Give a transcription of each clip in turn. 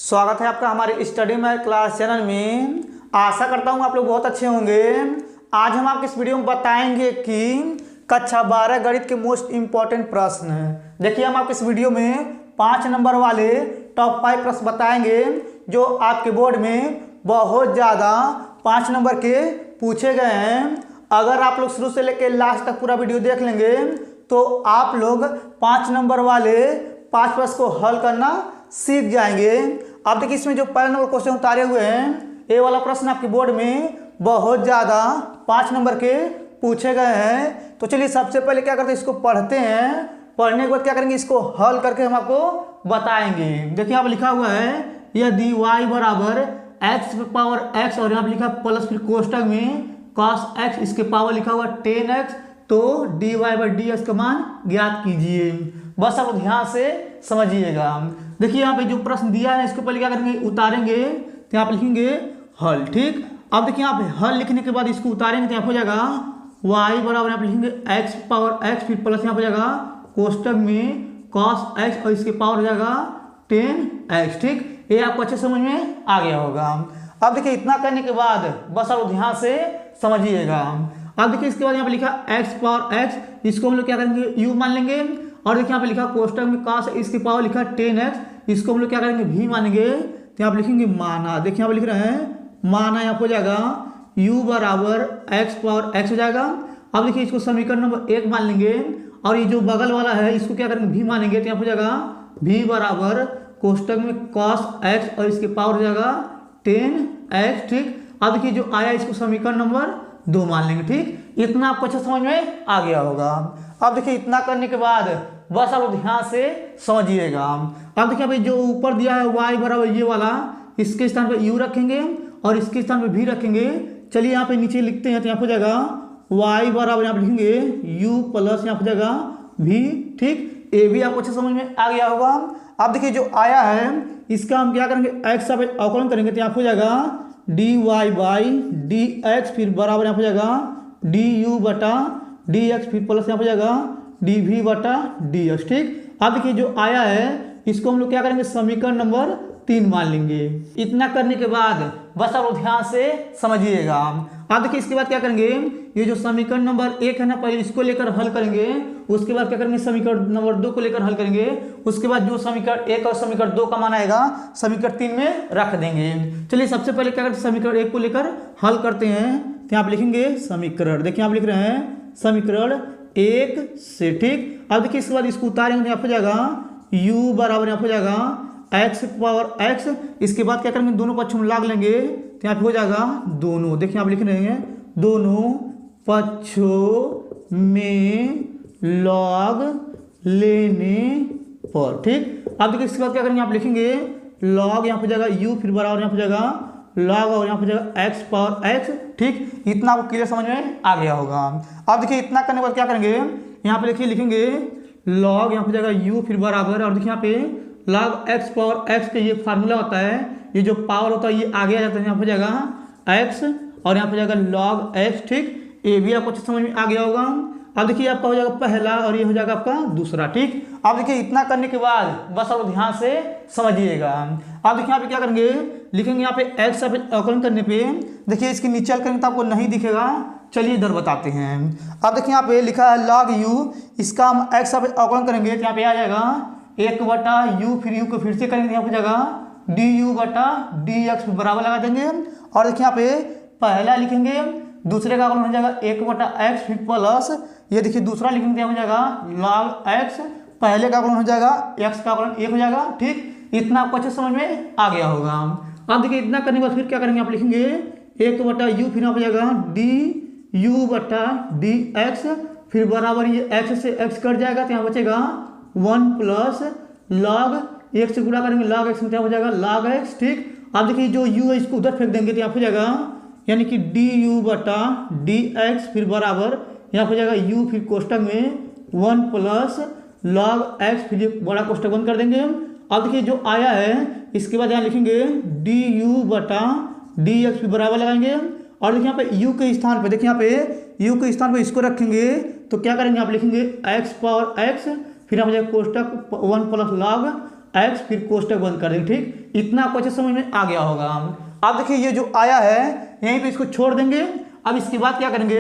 स्वागत है आपका हमारे स्टडी मैथ क्लास चैनल में। आशा करता हूँ आप लोग बहुत अच्छे होंगे। आज हम आपको इस वीडियो में बताएंगे कि कक्षा 12 गणित के मोस्ट इम्पॉर्टेंट प्रश्न हैं। देखिए हम आपको इस वीडियो में 5 नंबर वाले टॉप 5 प्रश्न बताएंगे जो आपके बोर्ड में बहुत ज़्यादा 5 नंबर के पूछे गए हैं। अगर आप लोग शुरू से लेकर लास्ट तक पूरा वीडियो देख लेंगे तो आप लोग 5 नंबर वाले 5 प्रश्न को हल करना सीख जाएंगे। अब देखिए इसमें जो पहले नंबर क्वेश्चन उतारे हुए हैं, ये वाला प्रश्न आपके बोर्ड में बहुत ज़्यादा 5 नंबर के पूछे गए हैं। तो चलिए सबसे पहले क्या करते हैं, इसको पढ़ते हैं। पढ़ने के बाद क्या करेंगे, इसको हल करके हम आपको बताएंगे। देखिए यहाँ पर लिखा हुआ है यदि y बराबर x पावर x और यहाँ पर लिखा प्लस फिर कोष्टक में cos x इसके पावर लिखा हुआ 10x, तो dy/dx का मान ज्ञात कीजिए। बस आप ध्यान से समझिएगा। देखिए यहाँ पे जो प्रश्न दिया है इसको पहले क्या करेंगे, उतारेंगे तो यहाँ पे लिखेंगे हल। ठीक, अब देखिए यहाँ पे हल लिखने के बाद इसको उतारेंगे तो यहाँ हो जाएगा y बराबर यहाँ पे लिखेंगे x पावर x फिर प्लस यहाँ हो जाएगा कोष्टक में cos x और इसके पावर हो जाएगा 10x। ठीक, ये आपको अच्छे समझ में आ गया होगा। अब देखिए इतना करने के बाद बस आप ध्यान से समझिएगा। अब देखिए इसके बाद यहाँ पे लिखा x पावर x, इसको हम लोग क्या करेंगे u मान लेंगे। और देखिए यहाँ पे लिखा कोष्टक में cos इसकी पावर लिखा 10x, इसको हम लोग क्या करेंगे v मानेंगे। तो यहाँ पे लिखेंगे माना। देखिए यहाँ पे लिख रहे हैं माना, यहाँ हो जाएगा u बराबर x पावर x हो जाएगा। अब देखिए इसको समीकरण नंबर 1 मान लेंगे और ये जो बगल वाला है इसको क्या करेंगे v मानेंगे। तो यहाँ हो जाएगा v बराबर कोष्टक में cos x और इसके पावर हो जाएगा 10x। ठीक, अब देखिए जो आया इसको समीकरण नंबर 2 मान लेंगे। ठीक, इतना आपको अच्छा समझ में आ गया होगा। अब देखिए इतना करने के बाद बस आप ध्यान से समझिएगा। अब देखिए भाई जो ऊपर दिया है y बराबर ये वाला, इसके स्थान पे u रखेंगे और इसके स्थान पे v रखेंगे। चलिए यहाँ पे नीचे लिखते हैं तो यहाँ हो जाएगा y बराबर यहाँ पे लिखेंगे u प्लस यहाँ हो जाएगा v। ठीक, ये भी आपको अच्छे समझ में आ गया होगा। अब देखिए जो आया है इसका हम क्या करेंगे, x का अवकलन करेंगे तो यहाँ हो जाएगा dy/dx फिर बराबर यहाँ हो जाएगा du/dx फिर प्लस यहाँ हो जाएगा dv/dx। ठीक, अब देखिए जो आया है इसको हम लोग क्या करेंगे, समीकरण नंबर 3 मान लेंगे। इतना करने के बाद बस आप ध्यान से समझिएगा। अब देखिए इसके बाद क्या करेंगे, ये जो समीकरण नंबर 1 है ना, पहले इसको लेकर हल करेंगे। उसके बाद क्या करेंगे, समीकरण नंबर 2 को लेकर हल करेंगे। उसके बाद जो समीकरण 1 और समीकरण 2 का मान आएगा समीकरण 3 में रख देंगे। चलिए सबसे पहले क्या करते हैं, समीकरण 1 को लेकर हल करते हैं। तो यहाँ आप लिखेंगे समीकरण, देखिए आप लिख रहे हैं समीकरण 1 से। ठीक, अब देखिए इसके बाद इसको उतारेंगे तो यहाँ हो जाएगा u बराबर यहाँ हो जाएगा x पावर x। इसके बाद क्या करेंगे, दोनों पक्षों में लाग लेंगे तो यहाँ पे हो जाएगा दोनों। देखिए आप लिख रहे हैं दोनों पक्षों में लॉग लेने पर। ठीक, अब देखिए इसके बाद क्या करेंगे, आप लिखेंगे लॉग यहाँ हो जाएगा u फिर बराबर यहाँ हो जाएगा लॉग और यहाँ हो जाएगा x पावर x। ठीक, इतना आपको क्लियर समझ में आ गया होगा। अब देखिए इतना करने के बाद क्या करेंगे, यहाँ पे देखिए लिखेंगे लॉग यहाँ हो जाएगा u फिर बराबर, और देखिए यहाँ पे लॉग x पावर x का ये फार्मूला होता है, ये जो पावर होता है ये आगे आ जाता है, यहाँ हो जाएगा x और यहाँ हो जाएगा लॉग x। ठीक, ये भी आपको अच्छे समझ में आ गया होगा। अब देखिए आपका हो जाएगा पहला और ये हो जाएगा आपका दूसरा। ठीक, अब देखिए इतना करने के बाद बस आप ध्यान से समझिएगा। अब देखिए यहाँ पे क्या करेंगे, लिखेंगे यहाँ पे x का अवकलन करने पे देखिए इसके नीचे हल करेंगे तो आपको नहीं दिखेगा। चलिए इधर बताते हैं। अब देखिए यहाँ पे लिखा है लॉग u, इसका हम x का अवकलन करेंगे तो यहाँ पे आ जाएगा 1/u फिर u को फिर से करेंगे, यहाँ पे जाएगा du/dx बराबर लगा देंगे। और देखिए यहाँ पे पहला लिखेंगे, दूसरे का अवकलन हो जाएगा 1/x फिर प्लस ये देखिए दूसरा लिखेंगे यहाँ हो जाएगा log x, पहले का अवकलन हो जाएगा x का अवकलन 1 हो जाएगा। ठीक, इतना आपको अच्छे समझ में आ गया होगा। अब देखिए इतना करने के बाद फिर क्या करेंगे, आप लिखेंगे 1/u फिर यहाँ हो जाएगा du/dx फिर बराबर ये x से x कट जाएगा तो यहाँ बचेगा 1 प्लस log 1 से गुणा करेंगे log x में हो जाएगा log x। ठीक, अब देखिए जो u है इसको उधर फेंक देंगे तो यहाँ हो जाएगा यानी कि du/dx फिर बराबर यहाँ हो जाएगा u फिर कोष्टक में 1 प्लस log x फिर बड़ा कोष्टक बंद कर देंगे। अब देखिए जो आया है इसके बाद यहाँ लिखेंगे du/dx फिर बराबर लगाएंगे। और देखिए यहाँ पे u के स्थान पे देखिए यहाँ पे u के स्थान पे इसको रखेंगे तो क्या करेंगे, आप लिखेंगे x पावर x फिर यहाँ हो जाएगा कोष्टक 1 प्लस log एक्स फिर कोष्टक बंद कर देंगे। ठीक, इतना आपको अच्छे समझ में आ गया होगा। अब देखिए ये जो आया है यहीं पे इसको छोड़ देंगे। अब इसके बाद क्या करेंगे,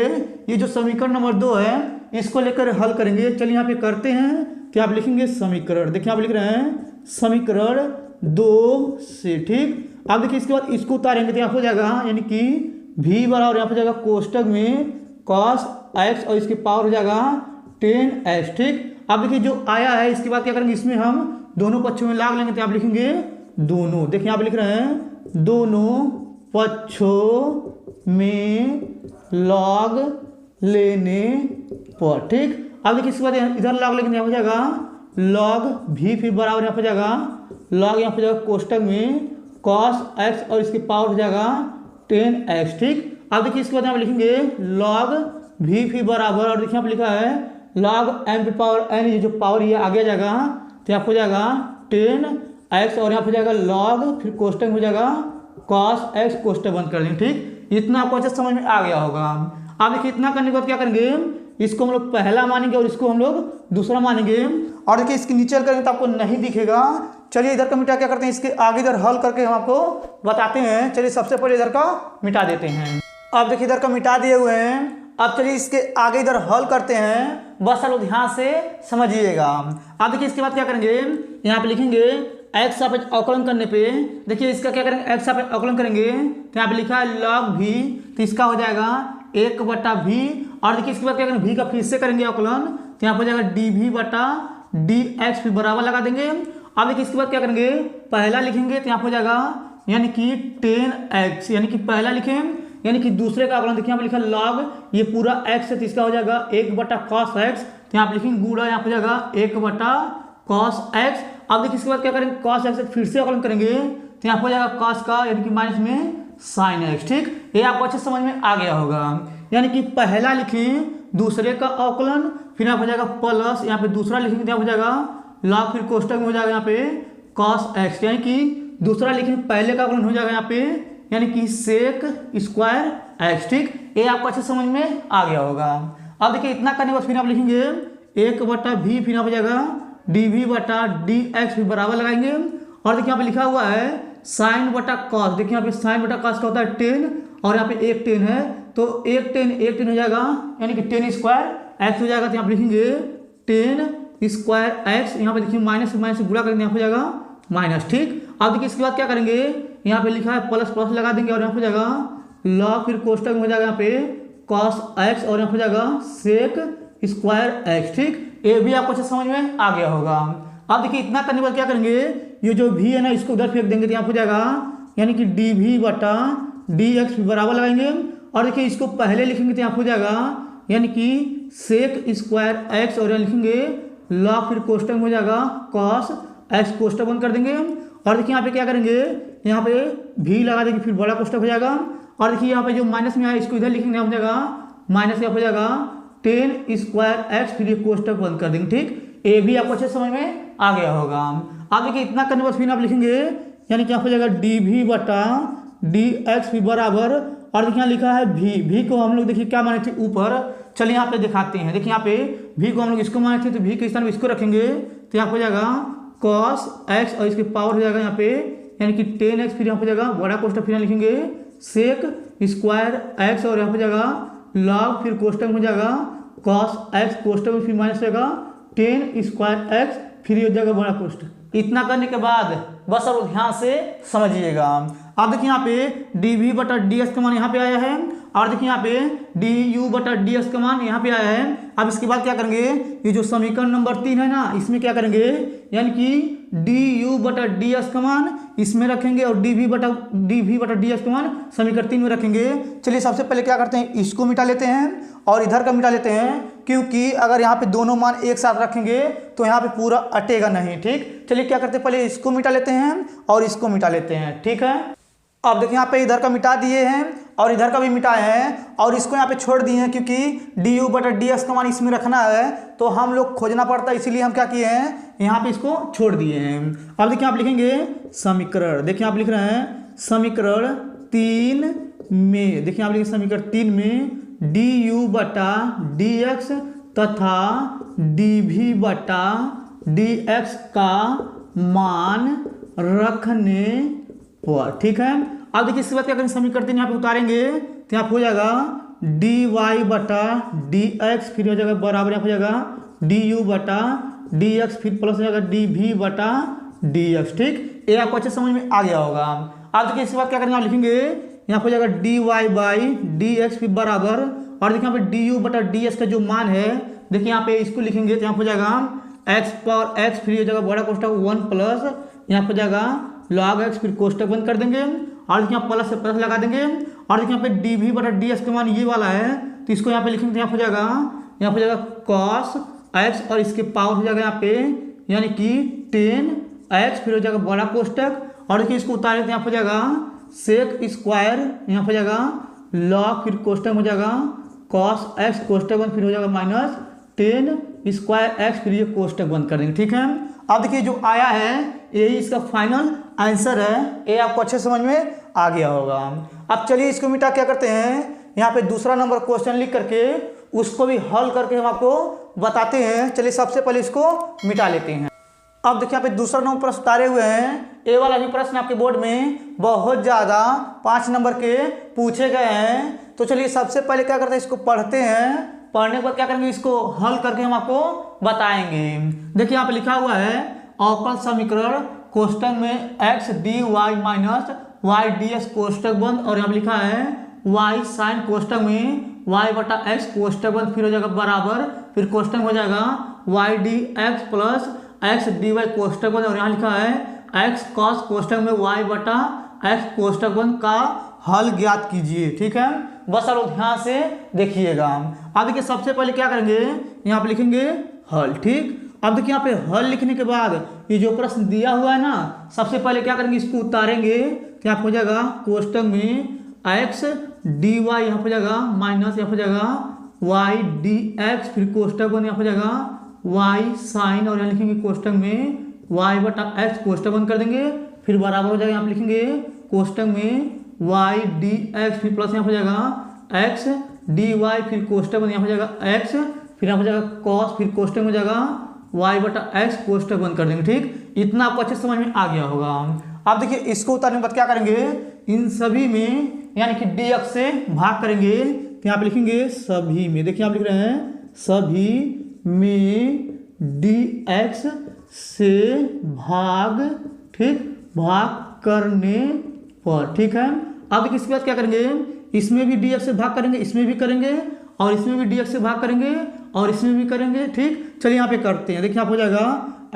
ये जो समीकरण नंबर 2 है इसको लेकर हल करेंगे। चलिए यहाँ पे करते हैं। तो आप लिखेंगे समीकरण, देखिए आप लिख रहे हैं समीकरण 2 से। ठीक, अब देखिए इसके बाद इसको उतारेंगे तो यहाँ हो जाएगा यानी कि v बराबर यहाँ हो जाएगा कोष्टक में cos x और इसकी पावर हो जाएगा 10x। ठीक, अब देखिए जो आया है इसके बाद क्या करेंगे, इसमें हम दोनों पक्षों में लाग लेंगे। तो आप लिखेंगे दोनों, देखिए आप लिख रहे हैं दोनों पक्षों में लॉग लेने पर। ठीक, अब देखिए इसके बाद इधर लॉग लेंगे, यहाँ हो जाएगा लॉग v फिर बराबर यहाँ हो जाएगा लॉग यहाँ हो जाएगा कोष्टक में cos x और इसकी पावर हो जाएगा 10x। ठीक, अब देखिए इसके बाद यहाँ पे लिखेंगे लॉग v फिर बराबर, और देखिए यहाँ पे लिखा है लॉग m की पावर n, ये जो पावर ये आगे जाएगा तो यहाँ हो जाएगा 10x और यहाँ हो जाएगा लॉग फिर कोष्टक में हो जाएगा cos x, कोष्टक बंद कर लेंगे। ठीक, इतना आपको अच्छे समझ में आ गया होगा। अब देखिए इतना करने के बाद क्या करेंगे, इसको हम लोग पहला मानेंगे और इसको हम लोग दूसरा मानेंगे। और देखिए इसकी नीचे करेंगे तो आपको नहीं दिखेगा। चलिए इधर का मिटा क्या करते हैं, इसके आगे इधर हल करके हम आपको बताते हैं। चलिए सबसे पहले इधर का मिटा देते हैं। अब देखिए इधर का मिटा दिए हुए हैं। अब चलिए इसके आगे इधर हल करते हैं, बस आप लोग ध्यान से समझिएगा। अब देखिए इसके बाद क्या करेंगे, यहाँ पे लिखेंगे एक्स सापेक्ष अवकलन करने पे, देखिए इसका क्या करेंगे एक्स सापेक्ष अवकलन करेंगे तो यहाँ पे लिखा है लॉग v, तो इसका हो जाएगा 1/v। और देखिए इसके बाद क्या करेंगे v का फिर से करेंगे अवकलन, तो यहाँ पर जाएगा dv/dx फिर बराबर लगा देंगे। अब देखिए इसके बाद क्या करेंगे, पहला लिखेंगे तो यहाँ पर जाएगा यानी कि 10x, यानी कि पहला लिखें यानी कि दूसरे का अवकलन। देखिए यहाँ पर लिखा लॉग ये पूरा x है तो इसका हो जाएगा 1/cos x, तो यहाँ पर लिखेंगे गुणा यहाँ पर जाएगा 1/cos x। अब देखिए इसके बाद क्या करेंगे cos x से फिर से अवकलन करेंगे तो यहाँ पर जाएगा cos का यानी कि माइनस में sin x। ठीक, ये आपको अच्छे समझ में आ गया होगा। यानी कि पहला लिखें दूसरे का अवकलन, फिर यहाँ हो जाएगा प्लस, यहाँ पे दूसरा लिखेंगे तो यहाँ हो जाएगा लॉग फिर कोष्टक में हो जाएगा यहाँ पे cos x, यानी कि दूसरा लिखेंगे पहले का अवकलन हो जाएगा यहाँ पे यानी कि सेक स्क्वायर x। ठीक, ये आपको अच्छे समझ में आ गया होगा। अब देखिए इतना करने के बाद फिर आप लिखेंगे 1/v फिर यहाँ हो जाएगा dv/dx फिर बराबर लगाएंगे। और देखिए यहाँ पे लिखा हुआ है sin/cos, देखिए यहाँ पे sin/cos का होता है 10 और यहाँ पे एक 10 है तो एक 10 हो जाएगा यानी कि 10 स्क्वायर x हो जाएगा। तो यहाँ पे लिखेंगे 10 स्क्वायर x, यहाँ पे देखिए माइनस से गुणा करेंगे यहाँ पे जाएगा माइनस। ठीक, अब देखिए इसके बाद क्या करेंगे, यहाँ पे लिखा है प्लस लगा देंगे और यहाँ पे जाएगा लॉग फिर कोष्टक में हो जाएगा यहाँ पे cos x और यहाँ पे जाएगा सेक स्क्वायर x। ठीक, ये भी आपको अच्छे समझ में आ गया होगा। अब देखिए इतना करने के बाद क्या करेंगे, ये जो v है ना इसको उधर फेंक देंगे तो यहाँ पे जाएगा यानी कि dv/dx बराबर लगाएंगे। और देखिए इसको पहले लिखेंगे तो यहाँ पे जाएगा यानी कि सेक स्क्वायर x और यहाँ लिखेंगे लॉग फिर कोष्टक में हो जाएगा cos x, कोष्टक बंद कर देंगे। और देखिए यहाँ पे क्या करेंगे, यहाँ पे v लगा देंगे फिर बड़ा कोष्टक हो जाएगा। और देखिए यहाँ पे जो माइनस में आया इसको इधर लिखेंगे यहाँ हो जाएगा माइनस यहाँ हो जाएगा 10 स्क्वायर x फिर ये कोष्टक बंद कर देंगे। ठीक, ये भी आपको अच्छे समझ में आ गया होगा। अब देखिए इतना करने के बाद फिर आप लिखेंगे यानी कि यहाँ हो जाएगा dv/dx फिर बराबर। और देखिए यहाँ लिखा है v को हम लोग देखिए क्या माने थे ऊपर, चलिए यहाँ पे दिखाते हैं। देखिए यहाँ पे v को हम लोग इसको माने थे तो v के स्थान पर इसको रखेंगे तो यहाँ हो जाएगा cos x और इसकी पावर हो जाएगा यहाँ पे यानी कि 10x फिर यहाँ हो जाएगा बड़ा कोष्टक फिर लिखेंगे सेक स्क्वायर x और यहाँ हो जाएगा लॉग फिर कोष्टक में हो जाएगा cos x, कोष्टक में फिर माइनस हो जाएगा 10 स्क्वायर x फिर हो जाएगा बड़ा कोष्टक। इतना करने के बाद बस अब ध्यान से समझिएगा। अब देखिए यहाँ पे dv/dx का मान यहाँ पे आया है और देखिए यहाँ पे du/dx का मान यहाँ पे आया है। अब इसके बाद क्या करेंगे, ये जो समीकरण नंबर 3 है ना इसमें क्या करेंगे यानी कि du/dx का मान इसमें रखेंगे और dv/dx का मान समीकरण 3 में रखेंगे। चलिए सबसे पहले क्या करते हैं, इसको मिटा लेते हैं और इधर का मिटा लेते हैं, क्योंकि अगर यहाँ पे दोनों मान एक साथ रखेंगे तो यहाँ पे पूरा अटेगा नहीं। ठीक, चलिए क्या करते हैं, पहले इसको मिटा लेते हैं और इसको मिटा लेते हैं। ठीक है, अब देखिए यहाँ पे इधर का मिटा दिए हैं और इधर का भी मिटाए हैं और इसको यहाँ पे छोड़ दिए हैं, क्योंकि du/dx का मान इसमें रखना है तो हम लोग खोजना पड़ता है, इसीलिए हम क्या किए हैं यहाँ पे इसको छोड़ दिए हैं। अब देखिए आप लिखेंगे समीकरण, देखिए आप लिख रहे हैं समीकरण 3 में, देखिए आप लिखेंगे समीकरण 3 में du/dx तथा dv/dx का मान रखने पर। ठीक है, अब देखिए इसके बाद क्या करेंगे, समीकरण यहाँ पे उतारेंगे तो यहाँ पे हो जाएगा dy बटा dx, फिर हो जाएगा बराबर यहाँ हो जाएगा du बटा dx, फिर प्लस हो जाएगा dv बटा dx। ठीक, ये आपको अच्छे समझ में आ गया होगा। अब देखिए इसके बाद क्या करेंगे, आप लिखेंगे यहाँ पे हो जाएगा dy बाई dx, फिर बराबर, और देखिए यहाँ पे du बटा ds का जो मान है, देखिए यहाँ पे इसको लिखेंगे तो यहाँ पे हो जाएगा x पावर x, फिर हो जाएगा बड़ा कोष्टक 1 प्लस यहाँ पे हो जाएगा log x, फिर कोष्टक बंद कर देंगे, और देखिए यहाँ प्लस से प्लस लगा देंगे, और देखिए यहाँ पे dv बटा ds का मान ये वाला है तो इसको यहाँ पे लिखेंगे तो यहाँ पे हो जाएगा cos x, और इसके पावर हो जाएगा यहाँ पे यानी कि 10x, फिर हो जाएगा बड़ा कोष्टक, और देखिए इसको उतारे तो यहाँ पे हो जाएगा सेक स्क्वायर, यहाँ पे हो जाएगा log, फिर कोष्टक हो जाएगा cos x कोष्टक बंद, फिर हो जाएगा माइनस 10 स्क्वायर x, फिर ये कोष्टक बंद कर देंगे। ठीक है, अब देखिए जो आया है यही इसका फाइनल आंसर है, ये आपको अच्छे समझ में आ गया होगा। अब चलिए इसको मिटा क्या करते हैं, यहाँ पे दूसरा नंबर क्वेश्चन लिख करके उसको भी हल करके हम आपको बताते हैं। चलिए सबसे पहले इसको मिटा लेते हैं। अब देखिए यहाँ पे दूसरा नंबर प्रश्न उतारे हुए हैं, ये वाला भी प्रश्न आपके बोर्ड में बहुत ज़्यादा 5 नंबर के पूछे गए हैं। तो चलिए सबसे पहले क्या करते हैं, इसको पढ़ते हैं, पढ़ने के बाद क्या करेंगे, इसको हल करके हम आपको बताएंगे। देखिए यहाँ पे लिखा हुआ है अवकल समीकरण कोष्टक में x dy minus y dx कोष्टक बंद, और यहाँ पे लिखा है y साइन कोष्टक में y बटा x कोष्टक बंद, फिर हो जाएगा बराबर, फिर कोष्टक हो जाएगा y dx plus x dy कोष्टक बंद, और यहाँ लिखा है x cos कोष्टक में y बटा x कोष्टक बंद का हल ज्ञात कीजिए। ठीक है, बस आप ध्यान से देखिएगा। अब देखिए सबसे पहले क्या करेंगे, यहाँ पे लिखेंगे हल। ठीक, अब देखिए यहाँ पे हल लिखने के बाद ये जो प्रश्न दिया हुआ है ना, सबसे पहले क्या करेंगे, इसको उतारेंगे तो यहाँ हो जाएगा कोष्टक में x dy, यहाँ हो जाएगा माइनस यहाँ हो जाएगा y dx, फिर कोष्टक बंद, यहाँ हो जाएगा y साइन, और यहाँ लिखेंगे कोष्टक में y बटा x कोष्टक बंद कर देंगे, फिर बराबर हो जाएगा यहाँ पे लिखेंगे कोष्टक में y dx, फिर प्लस यहाँ हो जाएगा x dy, फिर कोष्टक बंद, यहाँ हो जाएगा x, फिर यहाँ हो जाएगा cos, फिर कोष्टक में हो जाएगा y बटा x कोष्टक बंद कर देंगे। ठीक, इतना आपको अच्छे समझ में आ गया होगा। अब देखिए इसको उतारने के बाद क्या करेंगे, इन सभी में यानी कि dx से भाग करेंगे तो यहाँ पे लिखेंगे सभी में, देखिए आप लिख रहे हैं सभी में dx से भाग, ठीक, भाग करने पर। ठीक है, अब देखिए इसके बाद क्या करेंगे, इसमें भी dx से भाग करेंगे, इसमें भी करेंगे, और इसमें भी dx से भाग करेंगे, और इसमें भी करेंगे। ठीक, चलिए यहाँ पे करते हैं। देखिए यहाँ हो जाएगा,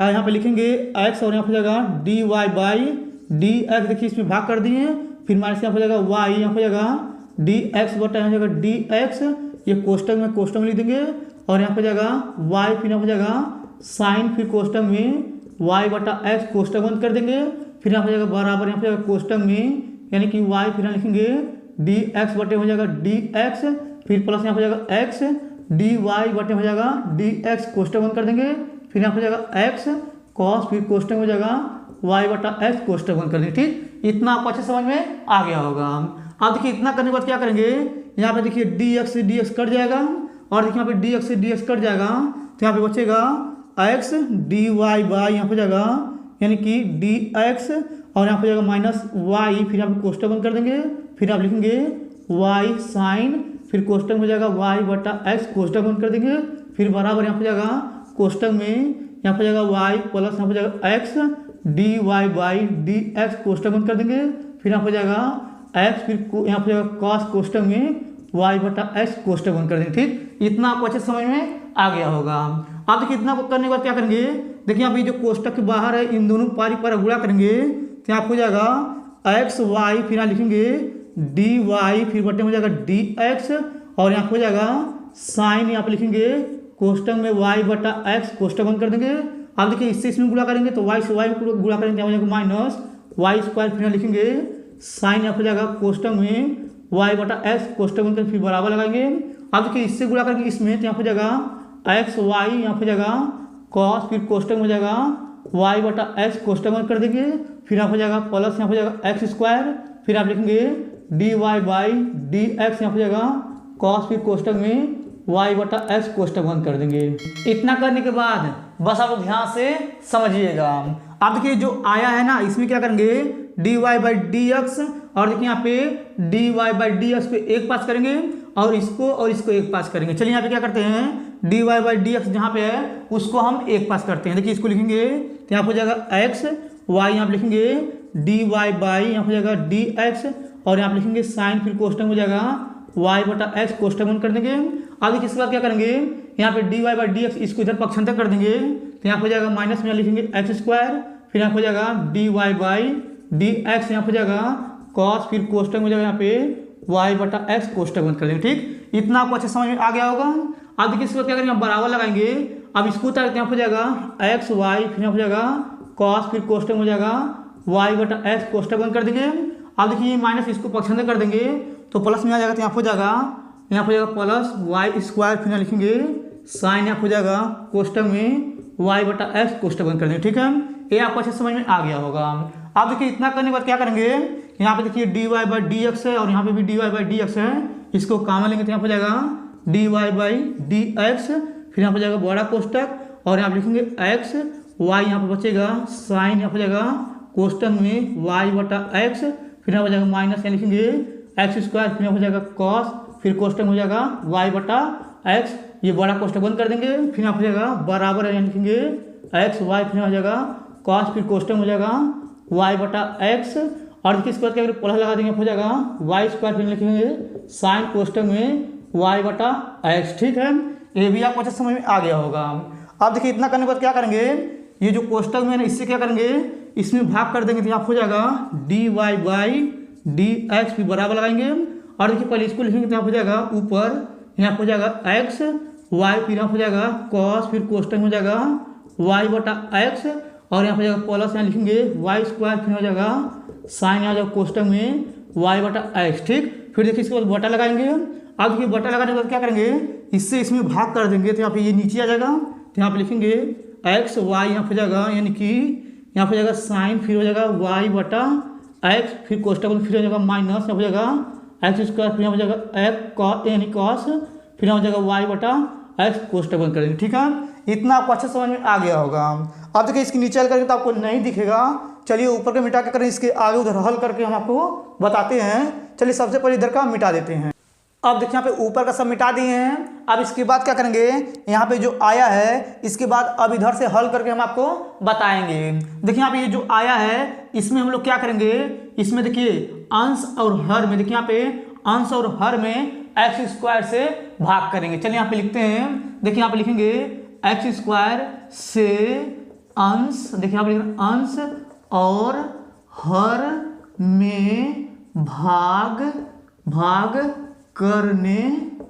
यहाँ पे लिखेंगे x, और यहाँ हो जाएगा dy बाई dx, देखिए इसमें भाग कर दिए, फिर माइनस यहाँ हो जाएगा y, यहाँ हो जाएगा dx बटा यहाँ हो जाएगा dx, ये कोष्टक में कोष्टक में लिख देंगे, और यहाँ हो जाएगा y, फिर यहाँ हो जाएगा साइन, फिर कोष्टक में y बटा x कोष्टक बंद कर देंगे, फिर यहाँ हो जाएगा बराबर, यहाँ हो जाएगा कोष्टक में यानी कि y, फिर यहाँ लिखेंगे dx बटे हो जाएगा dx, फिर प्लस यहाँ हो जाएगा x dy बटे हो जाएगा dx कोष्टक बंद कर देंगे, फिर यहाँ हो जाएगा x cos, फिर कोष्टक हो जाएगा y बटा x कोष्टक बंद कर देंगे। ठीक, इतना आपको अच्छे समझ में आ गया होगा। अब देखिए इतना करने के बाद क्या करेंगे, यहाँ पे देखिए dx से dx कट जाएगा, और देखिए यहाँ पे dx से dx कट जाएगा तो यहाँ पे बचेगा x dy बाई यहाँ हो जाएगा यानी कि dx, और यहाँ हो जाएगा माइनस y, फिर यहाँ पे कोष्टक बंद कर देंगे, फिर आप लिखेंगे y साइन, फिर कोष्टक में हो जाएगा y बटा x कोष्टक बंद कर देंगे, फिर बराबर यहाँ हो जाएगा कोष्टक में यहाँ हो जाएगा y प्लस यहाँ हो जाएगा x dy बाई dx कोष्टक बंद कर देंगे, फिर यहाँ हो जाएगा x, फिर यहाँ हो जाएगा cos कोष्टक में y बटा x कोष्टक बंद कर देंगे। ठीक, इतना आपको अच्छे समझ में आ गया होगा। अब देखिए इतना करने के बाद क्या करेंगे, देखिए यहाँ पे जो कोष्टक के बाहर है इन दोनों पारी पर गुणा करेंगे तो यहाँ हो जाएगा x y, फिर यहाँ लिखेंगे dy, फिर बटे हो जाएगा dx, और यहाँ हो जाएगा साइन, यहाँ पे लिखेंगे कोष्टक में y बटा x कोष्टक बंद कर देंगे। अब देखिए इससे इसमें गुणा करेंगे तो y से y में गुणा करेंगे, हो जाएगा माइनस y स्क्वायर, फिर यहाँ लिखेंगे साइन, यहाँ हो जाएगा कोष्टक में y बटा x कोष्टक बंद कर फिर बराबर लगाएंगे। अब देखिए इससे गुणा करेंगे इसमें तो यहाँ हो जाएगा x y, यहाँ हो जाएगा cos, फिर कोष्टक में हो जाएगा y बटा x कोष्टक बंद कर देंगे, फिर यहाँ हो जाएगा प्लस यहाँ हो जाएगा x स्क्वायर, फिर आप लिखेंगे dy बाई dx, यहाँ हो जाएगा cos, फिर कोष्टक में y बटा x कोष्टक बंद कर देंगे। इतना करने के बाद बस आप ध्यान से समझिएगा। अब देखिए जो आया है ना, इसमें क्या करेंगे dy बाई डी एक्स, और देखिए यहाँ पे dy बाई डी एक्स पे एक पास करेंगे और इसको एक पास करेंगे। चलिए यहाँ पे क्या करते हैं, dy बाई डी एक्स जहाँ पे है उसको हम एक पास करते हैं। देखिए इसको लिखेंगे तो यहाँ हो जाएगा x, y यहाँ पे लिखेंगे dy बाई यहाँ हो जाएगा dx, और यहाँ पे लिखेंगे साइन, फिर कोष्टक हो जाएगा y बटा x, कोष्टक बंद कर देंगे। अब देखिए इसके बाद क्या करेंगे, यहाँ पे dy बाई डी एक्स इसको इधर पक्षांतर कर देंगे तो यहाँ हो जाएगा माइनस में लिखेंगे एक्स स्क्वायर, फिर यहाँ हो जाएगा dy बाई डी एक्स, यहाँ हो जाएगा कॉस, फिर कोष्टक हो जाएगा यहाँ पे y बटा x, कोष्टक बंद कर देंगे। ठीक, इतना आपको अच्छे समझ में आ गया होगा। अब देखिए इसके बाद क्या करेंगे, बराबर लगाएंगे। अब इसको उतारते यहाँ हो जाएगा एक्स वाई, फिर यहाँ हो जाएगा कॉस, फिर कोष्टक हो जाएगा y बटा x, कोष्टक बंद कर देंगे। अब देखिए माइनस इसको पक्षांतर कर देंगे तो प्लस में आ जाएगा, तो यहाँ हो जाएगा प्लस वाई स्क्वायर, फिर यहाँ लिखेंगे साइन, यहाँ हो जाएगा कोष्टक में y बटा x, कोष्टक बंद कर देंगे। ठीक है, ये आपको अच्छे समझ में आ गया होगा। अब देखिए इतना करने के बाद क्या करेंगे, यहाँ पे देखिए dy बाई डी एक्स है और यहाँ पे भी dy बाई डी एक्स है, इसको कॉमन लेंगे तो यहाँ हो जाएगा dy बाई डी एक्स, फिर यहाँ हो जाएगा बड़ा कोष्टक, और यहाँ पे लिखेंगे x, y यहाँ पे बचेगा साइन, यहाँ हो जाएगा कोष्टक में y बटा x, फिर यहाँ हो जाएगा माइनस, यहाँ लिखेंगे एक्स स्क्वायर, फिर यहाँ हो जाएगा कॉस, फिर कोष्टक हो जाएगा y बटा x, ये बड़ा कोष्टक बंद कर देंगे। फिर यहाँ हो जाएगा बराबर है, यहाँ लिखेंगे एक्स वाई, फिर हो जाएगा कॉस, फिर कोष्टक हो जाएगा y बटा x, और देखिए इसके बाद क्या प्लस लगा देंगे, हो जाएगा वाई स्क्वायर, फिर लिखेंगे साइन, कोष्टक में y बटा x। ठीक है, ये भी आपको अच्छे समझ में आ गया होगा। अब देखिए इतना करने के बाद क्या करेंगे, ये जो कोष्टक में है इससे क्या करेंगे, इसमें भाग कर देंगे तो यहाँ हो जाएगा dy बाई डी एक्स, फिर बराबर लगाएंगे। और देखिए पहले इसको लिखेंगे तो यहाँ हो जाएगा ऊपर, यहाँ हो जाएगा x y, फिर यहाँ हो जाएगा cos, फिर कोष्टक हो जाएगा y बटा x, और यहाँ हो जाएगा प्लस, यहाँ लिखेंगे y स्क्वायर, फिर हो जाएगा साइन, यहाँ जाएगा कोष्टक में y बटा x। ठीक, फिर देखिए इसके बाद बटा लगाएंगे। अब देखिए बटा लगाने के बाद क्या करेंगे, इससे इसमें भाग कर देंगे तो यहाँ पे ये नीचे आ जाएगा, तो यहाँ पे लिखेंगे x y, यहाँ हो जाएगा यानी कि यहाँ हो जाएगा साइन, फिर हो जाएगा y बटा x, फिर कोष्टक, फिर हो जाएगा माइनस, यहाँ हो जाएगा एक्स स्क्वायर, फिर यहाँ हो जाएगा एक्स यानी कॉस, फिर यहाँ हो जाएगा y बटा x, कोष्टक बंद कर देंगे। ठीक है, इतना आपको अच्छे समझ में आ गया होगा। अब देखिए इसकी नीचे हल करके तो आपको नहीं दिखेगा, चलिए ऊपर के मिटा के करें, इसके आगे उधर हल करके हम आपको बताते हैं। चलिए सबसे पहले इधर का मिटा देते हैं। अब देखिए यहाँ पे ऊपर का सब मिटा दिए हैं। अब इसके बाद क्या करेंगे, यहाँ पे जो आया है इसके बाद अब इधर से हल करके हम आपको बताएंगे। देखिए यहाँ पे ये जो आया है इसमें हम लोग क्या करेंगे, इसमें देखिए अंश और हर में, देखिए यहाँ पे अंश और हर में एक्स स्क्वायर से भाग करेंगे। चलिए यहाँ पे लिखते हैं, देखिए यहाँ पे लिखेंगे एक्स स्क्वायर से अंश, देखिए यहाँ पे लिखेंगे अंश और हर में भाग करने